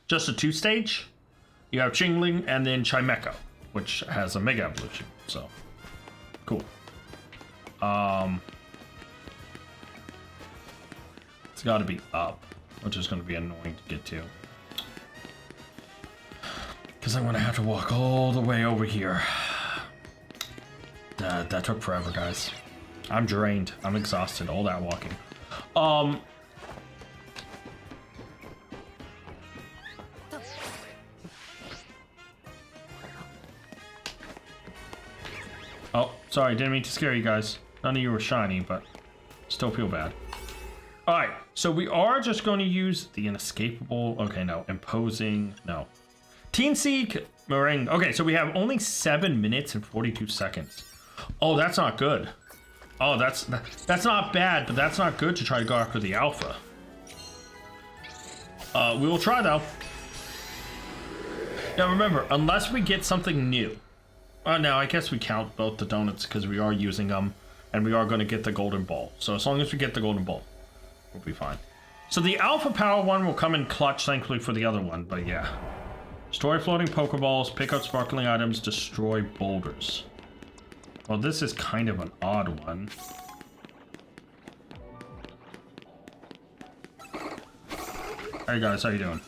just a 2-stage. You have Chingling and then Chimecho, which has a Mega Evolution, so cool. It's got to be up, which is going to be annoying to get to. Because I'm going to have to walk all the way over here. That took forever, guys. I'm drained. I'm exhausted. All that walking. Oh, sorry, didn't mean to scare you guys. None of you were shiny, but still feel bad. Alright, so we are just going to use the inescapable... Okay, no. Imposing... No. Teensy Meringue. Okay, so we have only 7 minutes and 42 seconds. Oh, that's not good. Oh, that's not bad, but that's not good to try to go after the alpha. We will try, though. Now, remember, unless we get something new... now, I guess we count both the donuts because we are using them, and we are going to get the golden ball. So as long as we get the golden ball, we'll be fine. So the alpha power one will come in clutch, thankfully, for the other one, but yeah. Destroy floating Pokeballs, pick up sparkling items, destroy boulders. Well, this is kind of an odd one. Hey guys, how you doing?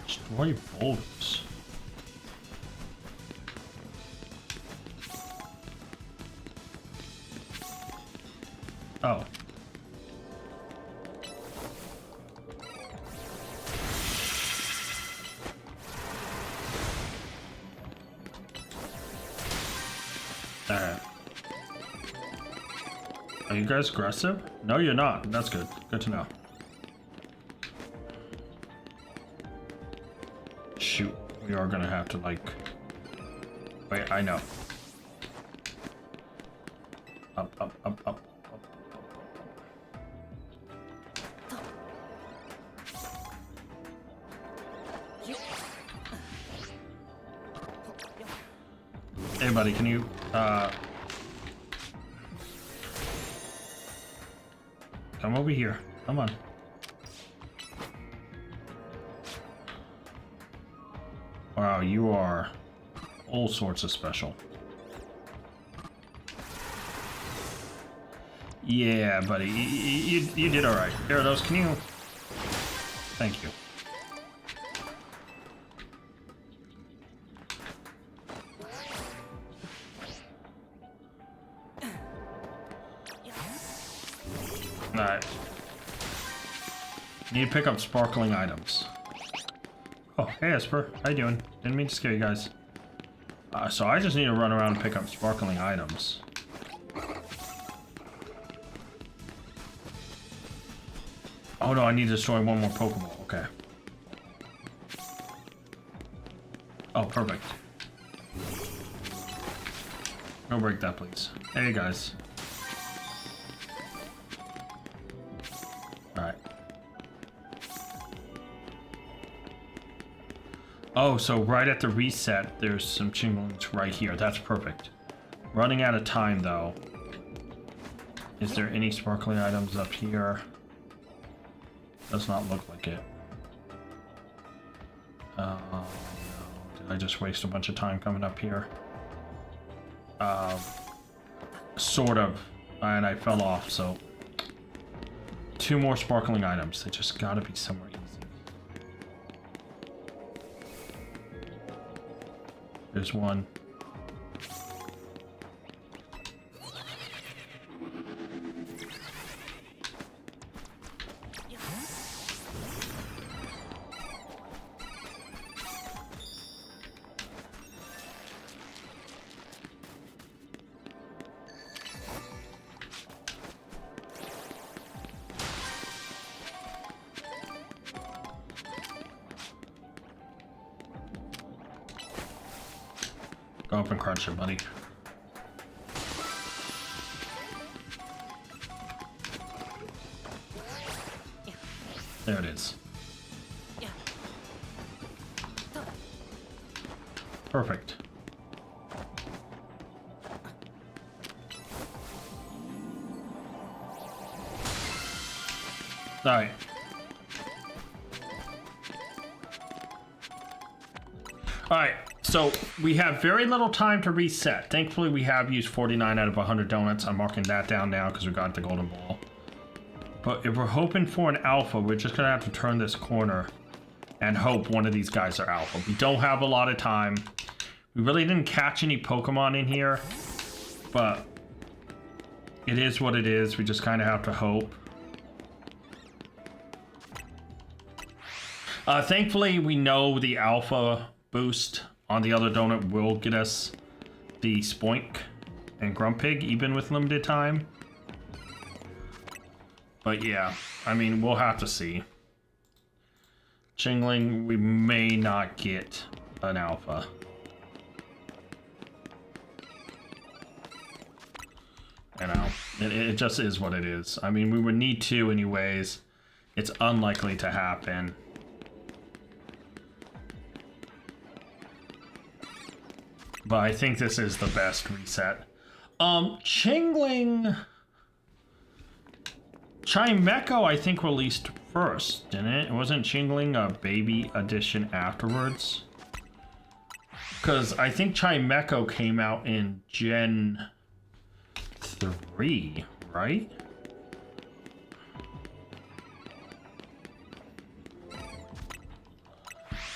Destroy boulders. Oh. Alright. Are you guys aggressive? No, you're not. That's good. Good to know. Shoot. We are gonna have to, like... Wait, I know. Up, up, up, up. Hey buddy, can you come over here? Come on. Wow, you are all sorts of special. Yeah, buddy, you did all right. Gyarados, can you? Thank you. Alright. Need to pick up sparkling items. Oh, hey Esper, how you doing? Didn't mean to scare you guys. So I just need to run around and pick up sparkling items. Oh no, I need to destroy one more Pokeball. Okay. Oh, perfect. Go break that, please. Hey guys. Alright. Oh, so right at the reset, there's some Chinglings right here. That's perfect. Running out of time, though. Is there any sparkling items up here? Does not look like it. No. Did I just waste a bunch of time coming up here? Sort of. And I fell off, so... 2 more sparkling items. They just gotta be somewhere easy. There's one. Go up and crunch it, buddy. There it is. Perfect. All right. All right. So we have very little time to reset. Thankfully, we have used 49 out of 100 donuts. I'm marking that down now because we got the golden ball. But if we're hoping for an alpha, we're just gonna have to turn this corner and hope one of these guys are alpha. We don't have a lot of time. We really didn't catch any Pokemon in here, but it is what it is. We just kind of have to hope. Thankfully, we know the alpha boost on the other donut will get us the Spoink and Grumpig, even with limited time. But yeah, I mean, we'll have to see. Chingling, we may not get an alpha. You know, it just is what it is. I mean, we would need to anyways. It's unlikely to happen. But I think this is the best reset. Chingling... Chimecho, I think, released first, didn't it? It wasn't Chingling a baby edition afterwards? Because I think Chimecho came out in Gen 3, right?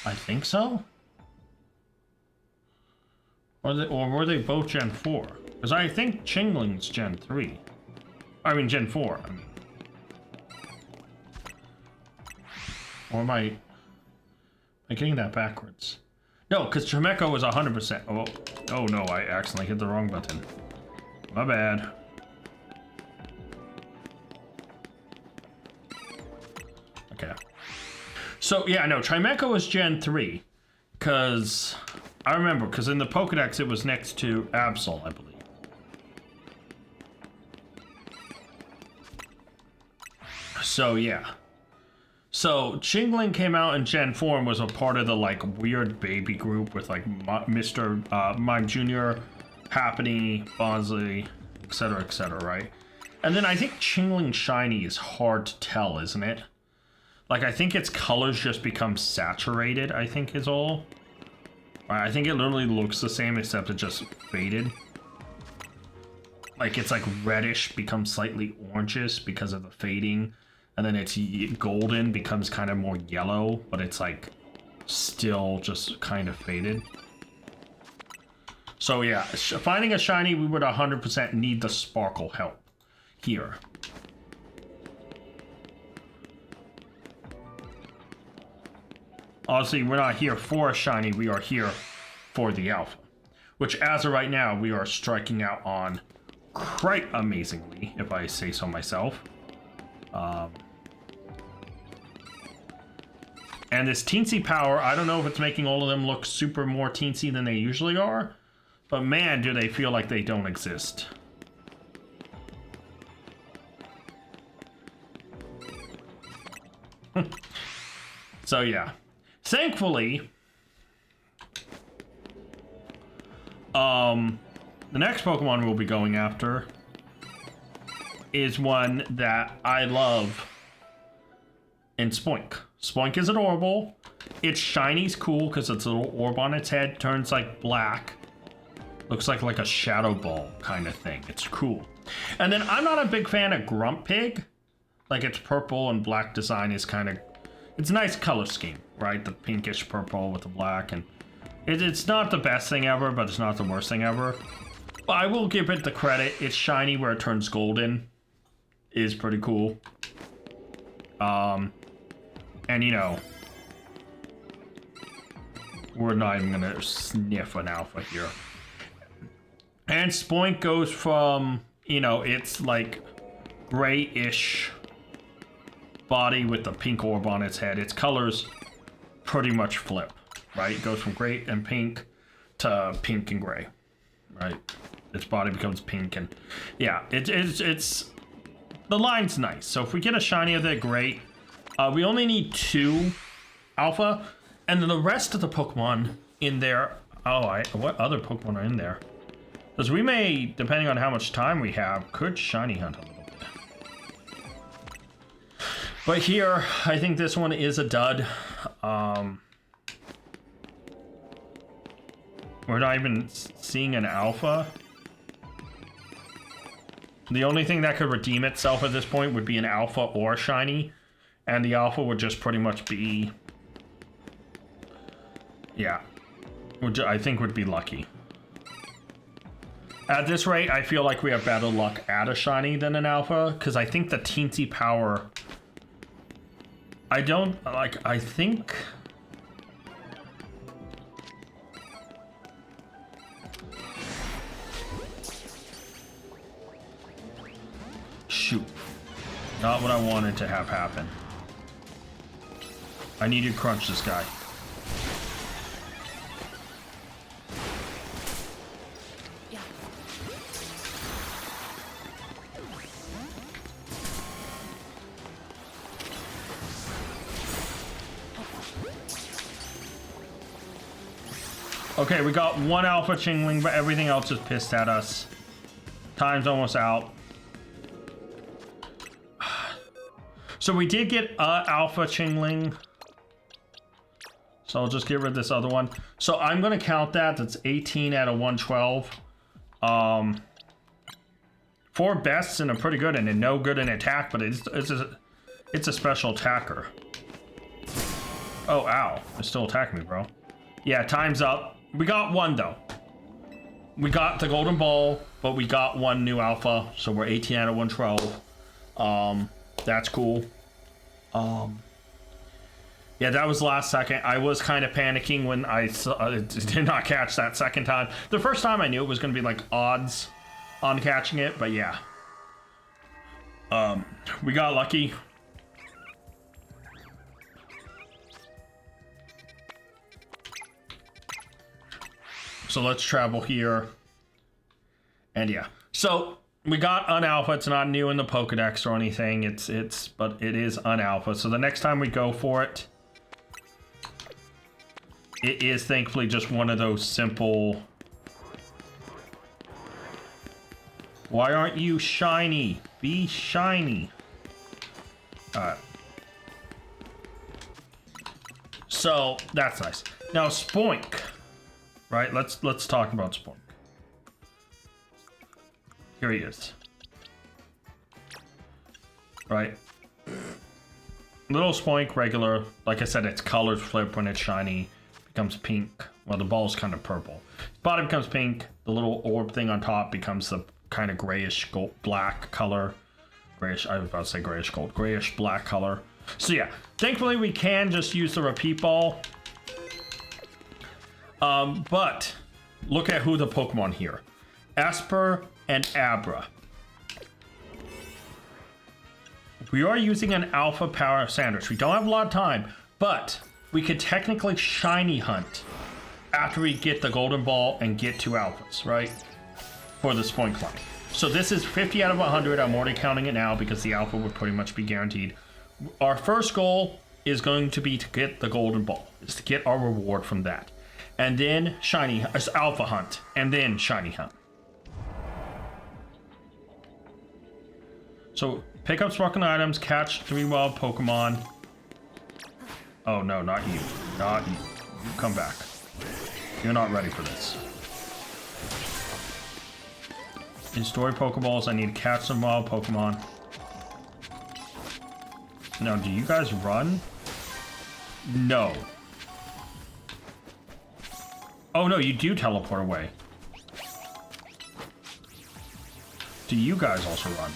I think so. Or were they both Gen 4? Because I think Chingling's Gen 3. I mean, Gen 4. I mean. Or am I getting that backwards? No, because Chimecho was 100%. Oh no, I accidentally hit the wrong button. My bad. Okay. So, yeah, no, Chimecho was Gen 3. Because... I remember, because in the Pokedex it was next to Absol, I believe. So, yeah. So, Chingling came out in Gen 4 and was a part of the, like, weird baby group with, like, Mr. Mime Jr., Happiny, Bonsley, etc., right? And then I think Chingling Shiny is hard to tell, isn't it? Like, I think its colors just become saturated, I think is all. I think it literally looks the same except it just faded. Like it's like reddish becomes slightly orangish because of the fading, and then it's golden becomes kind of more yellow, but it's like still just kind of faded. So yeah, finding a shiny, we would 100% need the sparkle help here. Obviously, we're not here for a shiny, we are here for the alpha, which as of right now, we are striking out on quite amazingly, if I say so myself. And this teensy power, I don't know if it's making all of them look super more teensy than they usually are, but man, do they feel like they don't exist. So yeah, thankfully, the next Pokemon we'll be going after is one that I love in Spoink. Spoink is adorable. Its shiny's cool because its little orb on its head turns like black. Looks like a shadow ball kind of thing. It's cool. And then I'm not a big fan of Grumpig. Like its purple and black design is kind of, it's a nice color scheme, right? The pinkish purple with the black, and it's not the best thing ever, but it's not the worst thing ever. But I will give it the credit. It's shiny where it turns golden is pretty cool. And you know, we're not even gonna sniff an alpha here. And Spoink goes from, you know, it's like grayish body with the pink orb on its head. Its colors pretty much flip, right? It goes from gray and pink to pink and gray, right? Its body becomes pink, and yeah, it's the line's nice. So if we get a shiny of it, great. We only need 2 alpha, and then the rest of the Pokemon in there. What other Pokemon are in there? Because we may, depending on how much time we have, could shiny hunt a little bit. But here, I think this one is a dud. We're not even seeing an alpha. The only thing that could redeem itself at this point would be an alpha or a shiny. And the alpha would just pretty much be, yeah, which I think would be lucky. At this rate, I feel like we have better luck at a shiny than an alpha, because I think the teensy power, I think, shoot, not what I wanted to have happen. I need to crunch this guy. Yeah. Okay, we got 1 alpha Chingling, but everything else is pissed at us. Time's almost out. So we did get alpha Chingling. So I'll just get rid of this other one. So I'm going to count that. That's 18 out of 112. 4 bests and a pretty good, and a no good in attack, but it's a special attacker. Oh, ow. It's still attacking me, bro. Yeah, time's up. We got 1, though. We got the golden ball, but we got 1 new alpha, so we're 18 out of 112. That's cool. Yeah, that was last second. I was kind of panicking when I did not catch that second time. The first time I knew it was going to be like odds on catching it, but yeah. We got lucky. So let's travel here. And yeah. So we got an alpha. It's not new in the Pokedex or anything. But it is an alpha. So the next time we go for it, it is thankfully just one of those simple. Why aren't you shiny? Be shiny. Alright. So that's nice. Now Spoink. right? Let's talk about Spoink. Here he is. Right? Little Spoink, regular. Like I said, its colors flip when it's shiny. Becomes pink. Well, the ball's kind of purple. Body becomes pink. The little orb thing on top becomes the kind of grayish gold black color. Grayish, I was about to say grayish gold. Grayish black color. So yeah, thankfully we can just use the repeat ball. But look at who the Pokemon here. Esper and Abra. We are using an alpha power sandwich. We don't have a lot of time, but we could technically shiny hunt after we get the golden ball and get 2 alphas, right? For the Spoink line. So this is 50 out of 100. I'm already counting it now because the alpha would pretty much be guaranteed. Our first goal is going to be to get the golden ball. Is to get our reward from that. And then shiny, alpha hunt. And then shiny hunt. So pick up sparkling items, catch 3 wild Pokemon. Oh no, not you. Not you. You come back. You're not ready for this. In story Pokeballs, I need to catch some wild Pokemon. Now, do you guys run? No. Oh no, you do teleport away. Do you guys also run?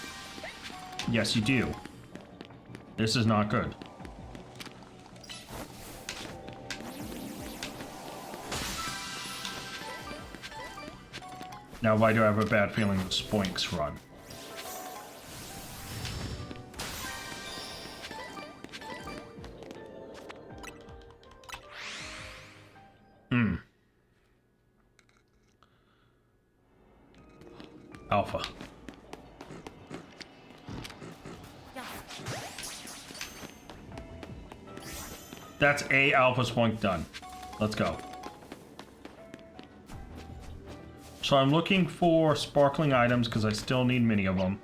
Yes, you do. This is not good. Now, why do I have a bad feeling the Spoinks run? Alpha. That's a alpha Spoink done. Let's go. So I'm looking for sparkling items because I still need many of them.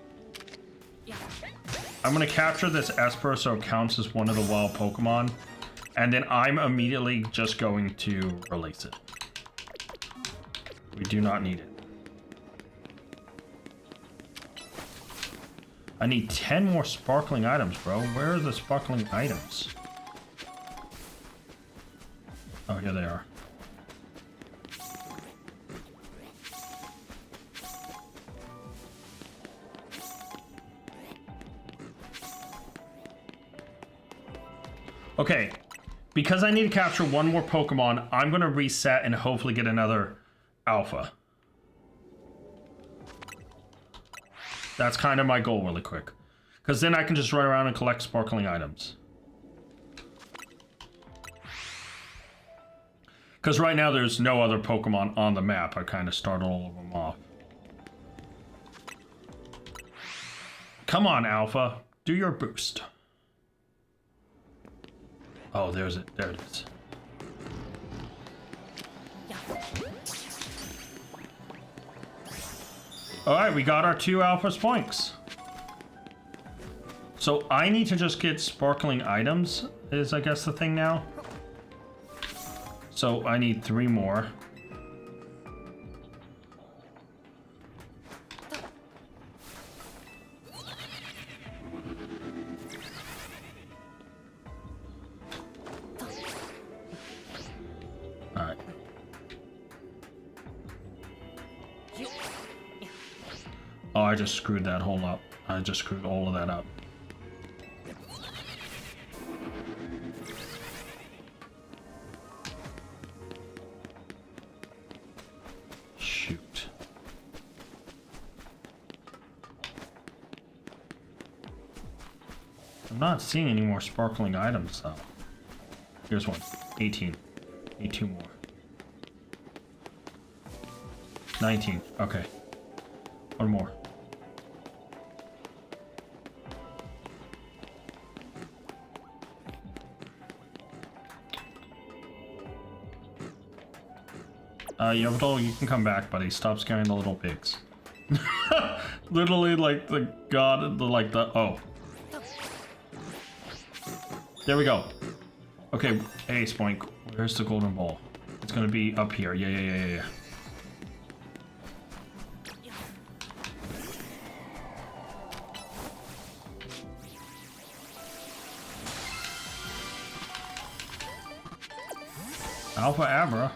I'm going to capture this Esper so it counts as one of the wild Pokemon. And then I'm immediately just going to release it. We do not need it. I need 10 more sparkling items, bro. Where are the sparkling items? Oh, here they are. Okay, because I need to capture 1 more Pokemon, I'm going to reset and hopefully get another alpha. That's kind of my goal really quick. Because then I can just run around and collect sparkling items. Because right now there's no other Pokemon on the map. I kind of started all of them off. Come on, Alpha. Do your boost. Oh, there's it. There it is. Alright, we got our 2 alpha Spoinks. So I need to just get sparkling items, is I guess the thing now. So I need 3 more. Alright. Oh, I just screwed that whole up. I just screwed all of that up. Shoot. I'm not seeing any more sparkling items though. Here's one. 18. Need 2 more. 19. Okay. 1 more. Yovadol, you can come back, buddy. Stop scaring the little pigs. Literally, like the god, oh. There we go. Okay, hey Spoink, where's the golden ball? It's gonna be up here. Yeah. Alpha Abra.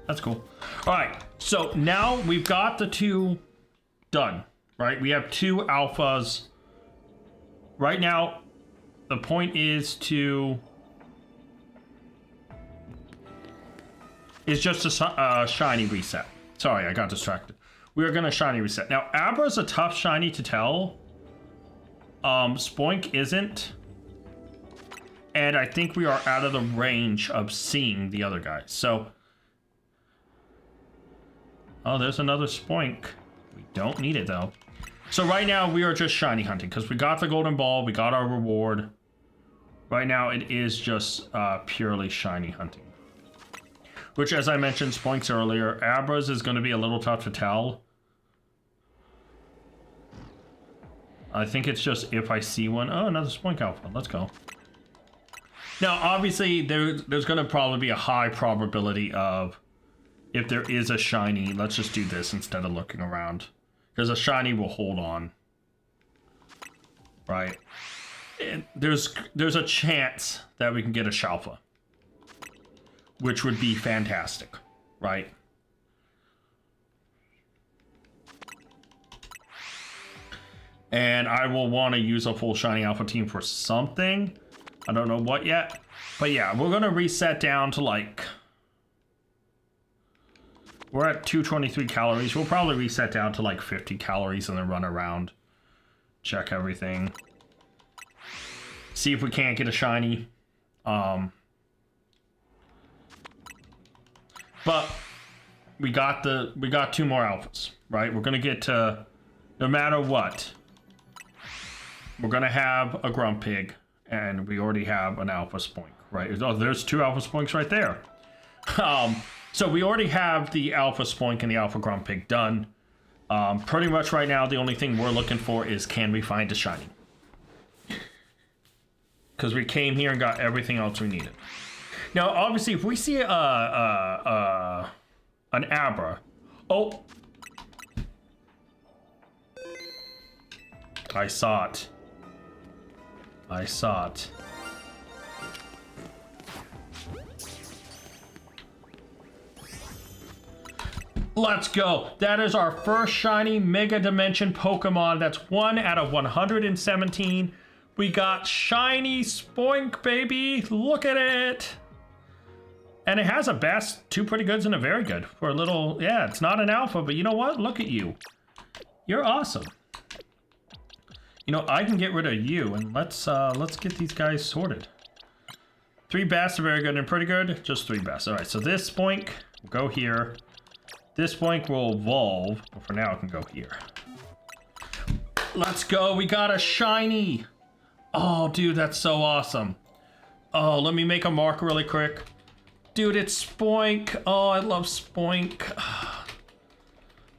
That's cool. All right, so now we've got the 2 done, right? We have 2 alphas. Right now, the point is just a shiny reset. Sorry, I got distracted. We are gonna shiny reset. Now, Abra's a tough shiny to tell. Spoink isn't. And I think we are out of the range of seeing the other guys. So, oh, there's another Spoink. We don't need it though. So right now we are just shiny hunting because we got the golden ball, we got our reward. Right now it is just purely shiny hunting. Which, as I mentioned, Spoinks earlier, Abra's is going to be a little tough to tell. I think it's just if I see one. Oh, another Spoink alpha. Let's go. Now, obviously, there's going to probably be a high probability of, if there is a shiny, let's just do this instead of looking around. Because a shiny will hold on. Right? And there's a chance that we can get a Shalfa. Which would be fantastic. Right? And I will want to use a full shiny alpha team for something. I don't know what yet. But yeah, we're going to reset down to like... We're at 223 calories. We'll probably reset down to like 50 calories and then run around. Check everything. See if we can't get a shiny. But we got 2 more alphas, right? We're going to get to, no matter what, we're going to have a Grumpig. And we already have an alpha Spoink, right? Oh, there's 2 alpha Spoinks right there. So we already have the alpha Spoink and the alpha Grumpig done. Pretty much right now, the only thing we're looking for is, can we find a shiny? Because we came here and got everything else we needed. Now, obviously, if we see an Abra... Oh! I saw it. I saw it. Let's go. That is our first shiny Mega Dimension Pokemon. That's 1 out of 117. We got shiny Spoink, baby. Look at it. And it has a best, 2 pretty goods and a very good. For a little, yeah, it's not an alpha, but you know what? Look at you. You're awesome. You know, I can get rid of you, and let's get these guys sorted. 3 best, very good and pretty good. Just 3 best. All right, so this Spoink will go here. This Spoink will evolve, but for now it can go here. Let's go. We got a shiny. Oh, dude, that's so awesome. Oh, let me make a mark really quick. Dude, it's Spoink. Oh, I love Spoink.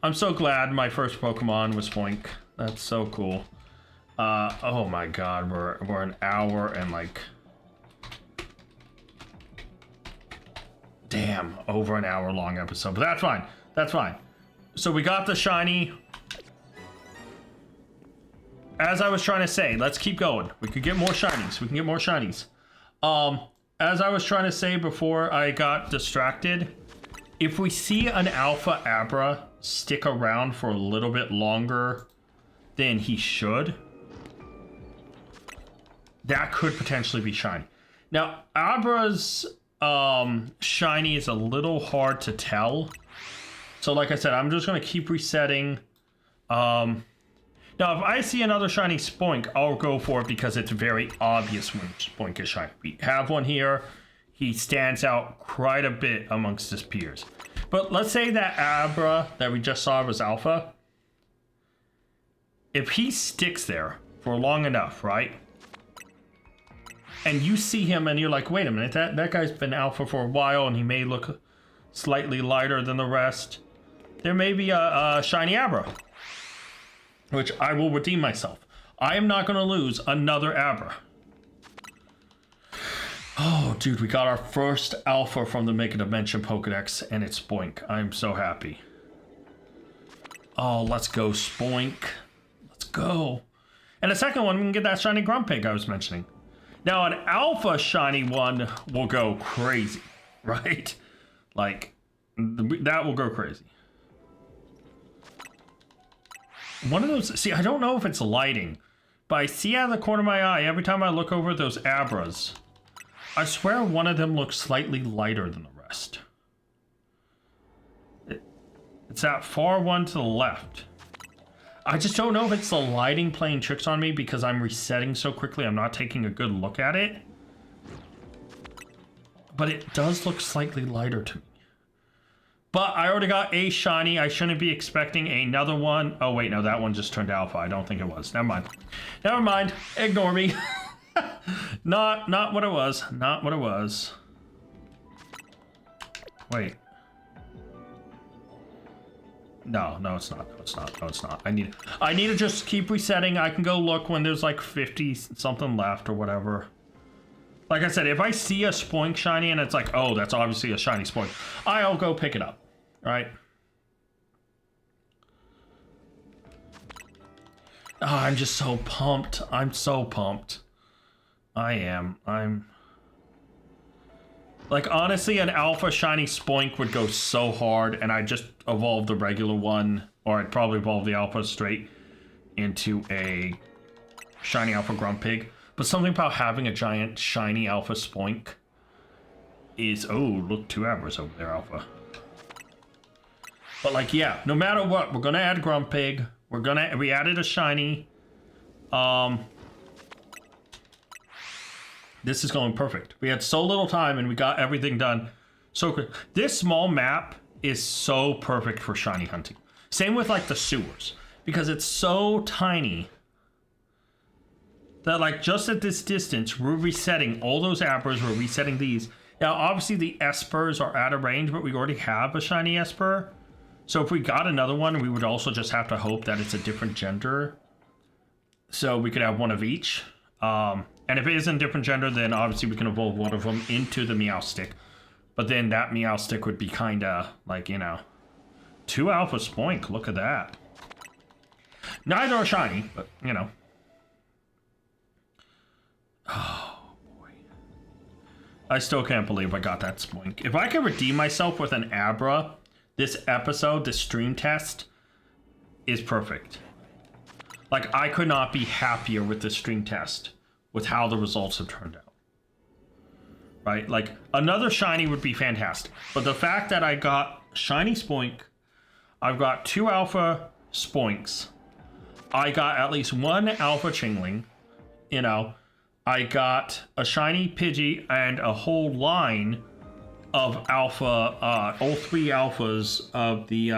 I'm so glad my first Pokemon was Spoink. That's so cool. Oh my god, we're an hour and like... Damn, over an hour long episode, but that's fine. That's fine. So we got the shiny. As I was trying to say, let's keep going. We could get more shinies. We can get more shinies. As I was trying to say before I got distracted, if we see an Alpha Abra stick around for a little bit longer than he should, that could potentially be shiny. Now, Abra's shiny is a little hard to tell. So like I said, I'm just going to keep resetting. Now, if I see another shiny Spoink, I'll go for it because it's very obvious when Spoink is shiny. We have one here. He stands out quite a bit amongst his peers. But let's say that Abra that we just saw was Alpha. If he sticks there for long enough, right? And you see him and you're like, wait a minute, that guy's been Alpha for a while and he may look slightly lighter than the rest. There may be a shiny Abra, which I will redeem myself. I am not going to lose another Abra. Oh, dude, we got our first alpha from the Mega Dimension Pokedex, and it's Spoink. I'm so happy. Oh, let's go, Spoink. Let's go. And the second one, we can get that shiny Grumpig I was mentioning. Now, an alpha shiny one will go crazy, right? Like, that will go crazy. One of those, see, I don't know if it's lighting, but I see out of the corner of my eye every time I look over those Abras. I swear one of them looks slightly lighter than the rest. It's that far one to the left. I just don't know if it's the lighting playing tricks on me because I'm resetting so quickly. I'm not taking a good look at it. But it does look slightly lighter to me. But I already got a shiny. I shouldn't be expecting another one. Oh, wait, no, that one just turned alpha. I don't think it was. Never mind. Never mind. Ignore me. Not what it was. Not what it was. Wait. No, it's not. No, it's not. No, it's not. I need to just keep resetting. I can go look when there's like 50 something left or whatever. Like I said, if I see a Spoink shiny and it's like, oh, that's obviously a shiny Spoink, I'll go pick it up. Right? Oh, I'm just so pumped. I'm so pumped. I'm like, honestly, an alpha shiny Spoink would go so hard, and I'd just evolve the regular one, or I'd probably evolve the alpha straight into a shiny alpha Grumpig. But something about having a giant shiny alpha Spoink is, oh, look, 2 Abras over there, alpha. But like, yeah, no matter what, we're gonna add Grumpig. We added a shiny. This is going perfect. We had so little time and we got everything done so quick. This small map is so perfect for shiny hunting. Same with like the sewers, because it's so tiny that like just at this distance, we're resetting all those Abras, we're resetting these. Now, obviously the Espers are out of range, but we already have a shiny Esper. So if we got another one, we would also just have to hope that it's a different gender. So we could have one of each. And if it isn't different gender, then obviously we can evolve one of them into the Meowstic. But then that Meowstic would be kind of like, you know, 2 alpha Spoink. Look at that. Neither are shiny, but, you know. Oh, boy. I still can't believe I got that Spoink. If I could redeem myself with an Abra, this episode, this stream test, is perfect. Like, I could not be happier with this stream test, with how the results have turned out. Right? Like, another shiny would be fantastic. But the fact that I got shiny Spoink, I've got 2 alpha Spoinks, I got at least 1 alpha Chingling, you know, I got a shiny Pidgey and a whole line of alpha, all 3 alphas of the,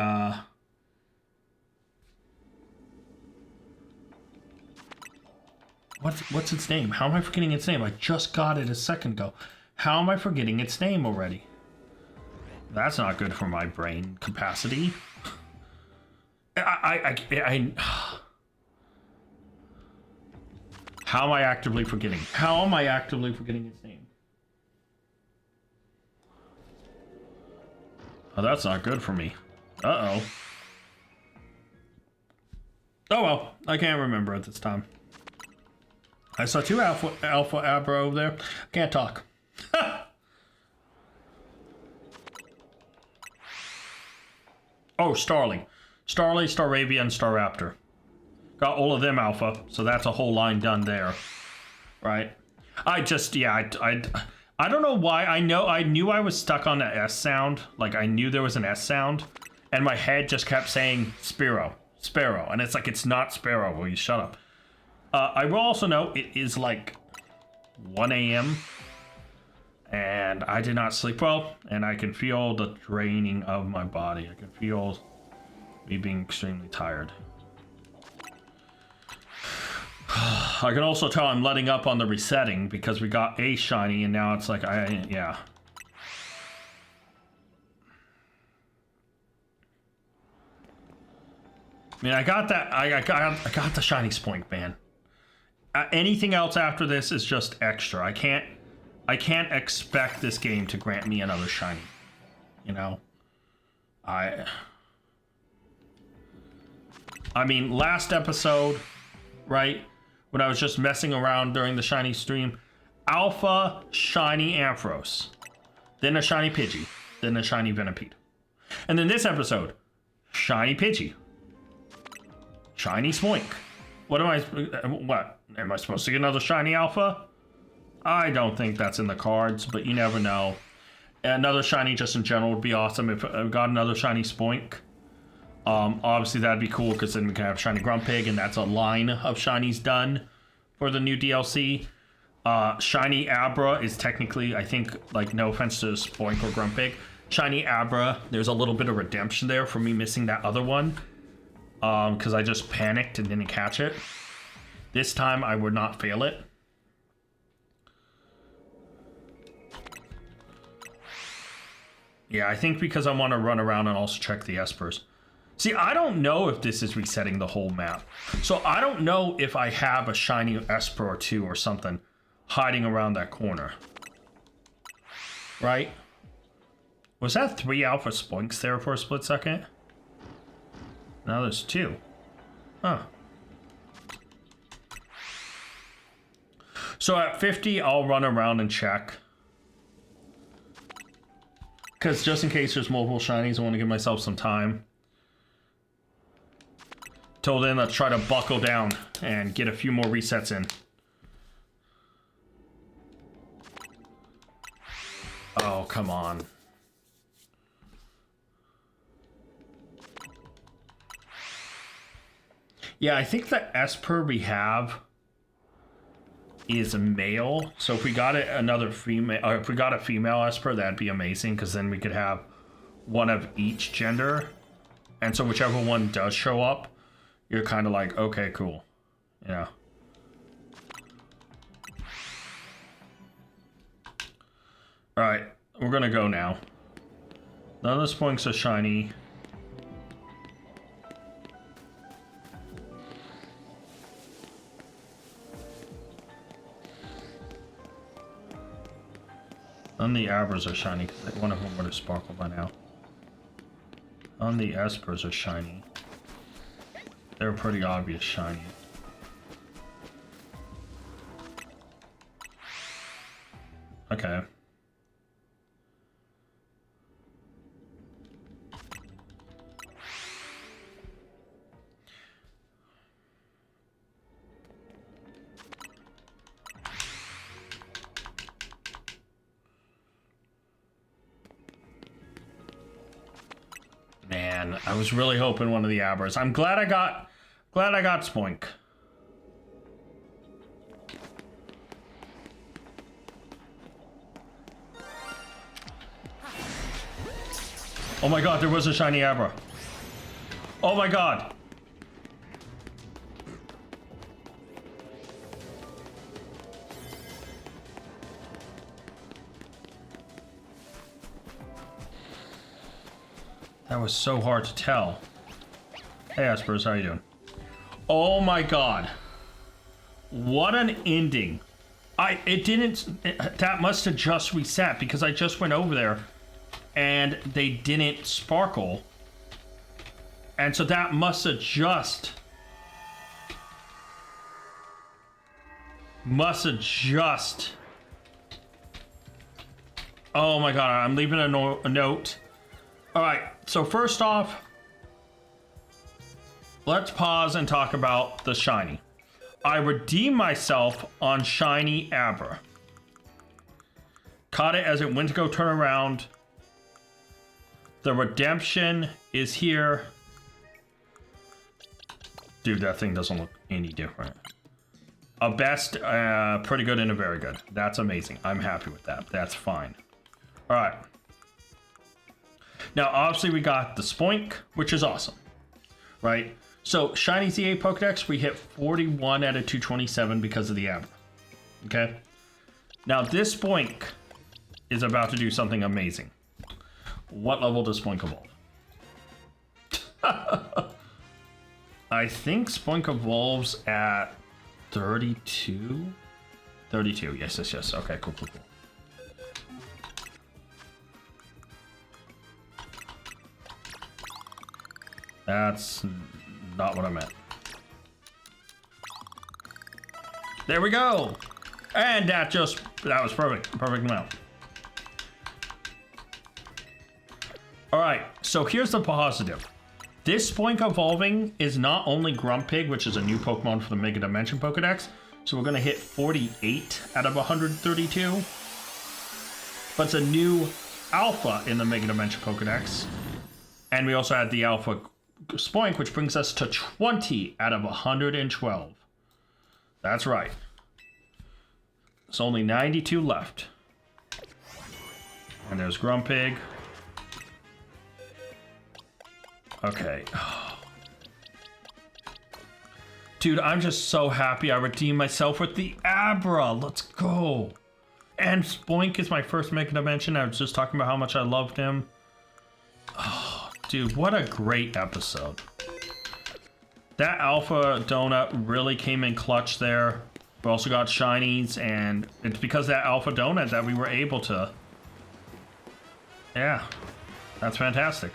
What's its name? How am I forgetting its name? I just got it a second ago. How am I forgetting its name already? That's not good for my brain capacity. How am I actively forgetting? How am I actively forgetting its name? Oh, that's not good for me. Uh-oh. Oh well, I can't remember at this time. I saw 2 alpha Abra over there. Can't talk. Oh, Starly, Staravia, and Staraptor. Got all of them alpha, so that's a whole line done there. Right? I don't know why. I knew I was stuck on the S sound. Like, I knew there was an S sound. And my head just kept saying Sparrow. And it's like, it's not Sparrow. Will you shut up? I will also note it is like 1 a.m. and I did not sleep well, and I can feel the draining of my body. I can feel me being extremely tired. I can also tell I'm letting up on the resetting because we got a shiny and now it's like, yeah. I mean, I got that, I got the shiny Spoink, man. Anything else after this is just extra. I can't I can't expect this game to grant me another shiny. You know? I mean, last episode, right? When I was just messing around during the shiny stream, Alpha Shiny Ampharos, then a Shiny Pidgey, then a Shiny Venipede. And then this episode, Shiny Pidgey, Shiny Spoink. What? Am I supposed to get another Shiny Alpha? I don't think that's in the cards, but you never know. Another Shiny just in general would be awesome if I got another Shiny Spoink. Obviously that'd be cool because then we can have Shiny Grumpig, and that's a line of Shinies done for the new DLC. Shiny Abra is technically, I think, like, no offense to Spoink or Grumpig, Shiny Abra, there's a little bit of redemption there for me missing that other one. Because I just panicked and didn't catch it. This time I would not fail it. Yeah, I think because I want to run around and also check the Espers. See, I don't know if this is resetting the whole map. So I don't know if I have a shiny Esper or two or something hiding around that corner. Right? Was that 3 Alpha Spoinks there for a split second? Now there's 2. Huh. So at 50, I'll run around and check. Because just in case there's multiple shinies, I want to give myself some time. Till then, let's try to buckle down and get a few more resets in. Oh, come on. Yeah, I think the Esper we have is a male. So if we got another female, or if we got a female Esper, that'd be amazing, because then we could have one of each gender. And so whichever one does show up, you're kind of like, okay, cool. Yeah. All right, we're gonna go now. None of the Spoinks are shiny. None of the Abras are shiny, because one of them would have sparkled by now. None of the Espers are shiny. They're pretty obvious shiny. Okay. Man, I was really hoping one of the Abras. I'm glad I got Spoink. Oh my god, there was a shiny Abra. Oh my god. That was so hard to tell. Hey Espers, how you doing? Oh my god. What an ending. That must have just reset, because I just went over there and they didn't sparkle. And so that must have just oh my god, I'm leaving a note. All right, so first off, let's pause and talk about the shiny. I redeemed myself on shiny Abra. Caught it as it went to go turn around. The redemption is here. Dude, that thing doesn't look any different. A best, pretty good, and a very good. That's amazing. I'm happy with that. That's fine. All right. Now, obviously, we got the Spoink, which is awesome, right? So, Shiny Z8 Pokedex, we hit 41 out of 227 because of the Abra, okay? Now, this Spoink is about to do something amazing. What level does Spoink evolve? I think Spoink evolves at 32? 32, yes. Okay, cool. That's not what I meant. There we go. And that was perfect. Perfect amount. All right, so here's the positive. This Spoink evolving is not only Grumpig, which is a new Pokemon for the Mega Dimension Pokedex, so we're gonna hit 48 out of 132, but it's a new Alpha in the Mega Dimension Pokedex, and we also had the Alpha Spoink, which brings us to 20 out of 112. That's right. There's only 92 left. And there's Grumpig. Okay. Dude, I'm just so happy I redeemed myself with the Abra. Let's go. And Spoink is my first Mega Dimension. I was just talking about how much I loved him. Oh, dude, what a great episode. That Alpha Donut really came in clutch there. We also got Shinies, and it's because of that Alpha Donut that we were able to... Yeah, that's fantastic.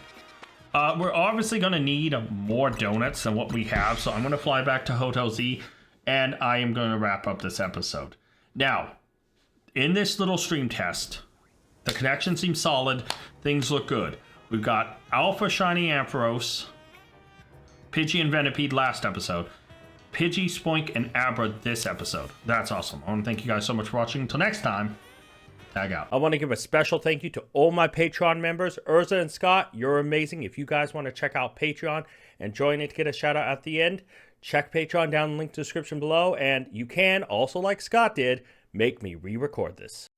We're obviously going to need more donuts than what we have, so I'm going to fly back to Hotel Z, and I am going to wrap up this episode. Now, in this little stream test, the connection seems solid, things look good. We've got Alpha Shiny Ampharos, Pidgey and Venipede last episode, Pidgey, Spoink, and Abra this episode. That's awesome. I want to thank you guys so much for watching. Until next time, tag out. I want to give a special thank you to all my Patreon members. Urza and Scott, you're amazing. If you guys want to check out Patreon and join it to get a shout out at the end, check Patreon down in the link description below. And you can also, like Scott did, make me re-record this.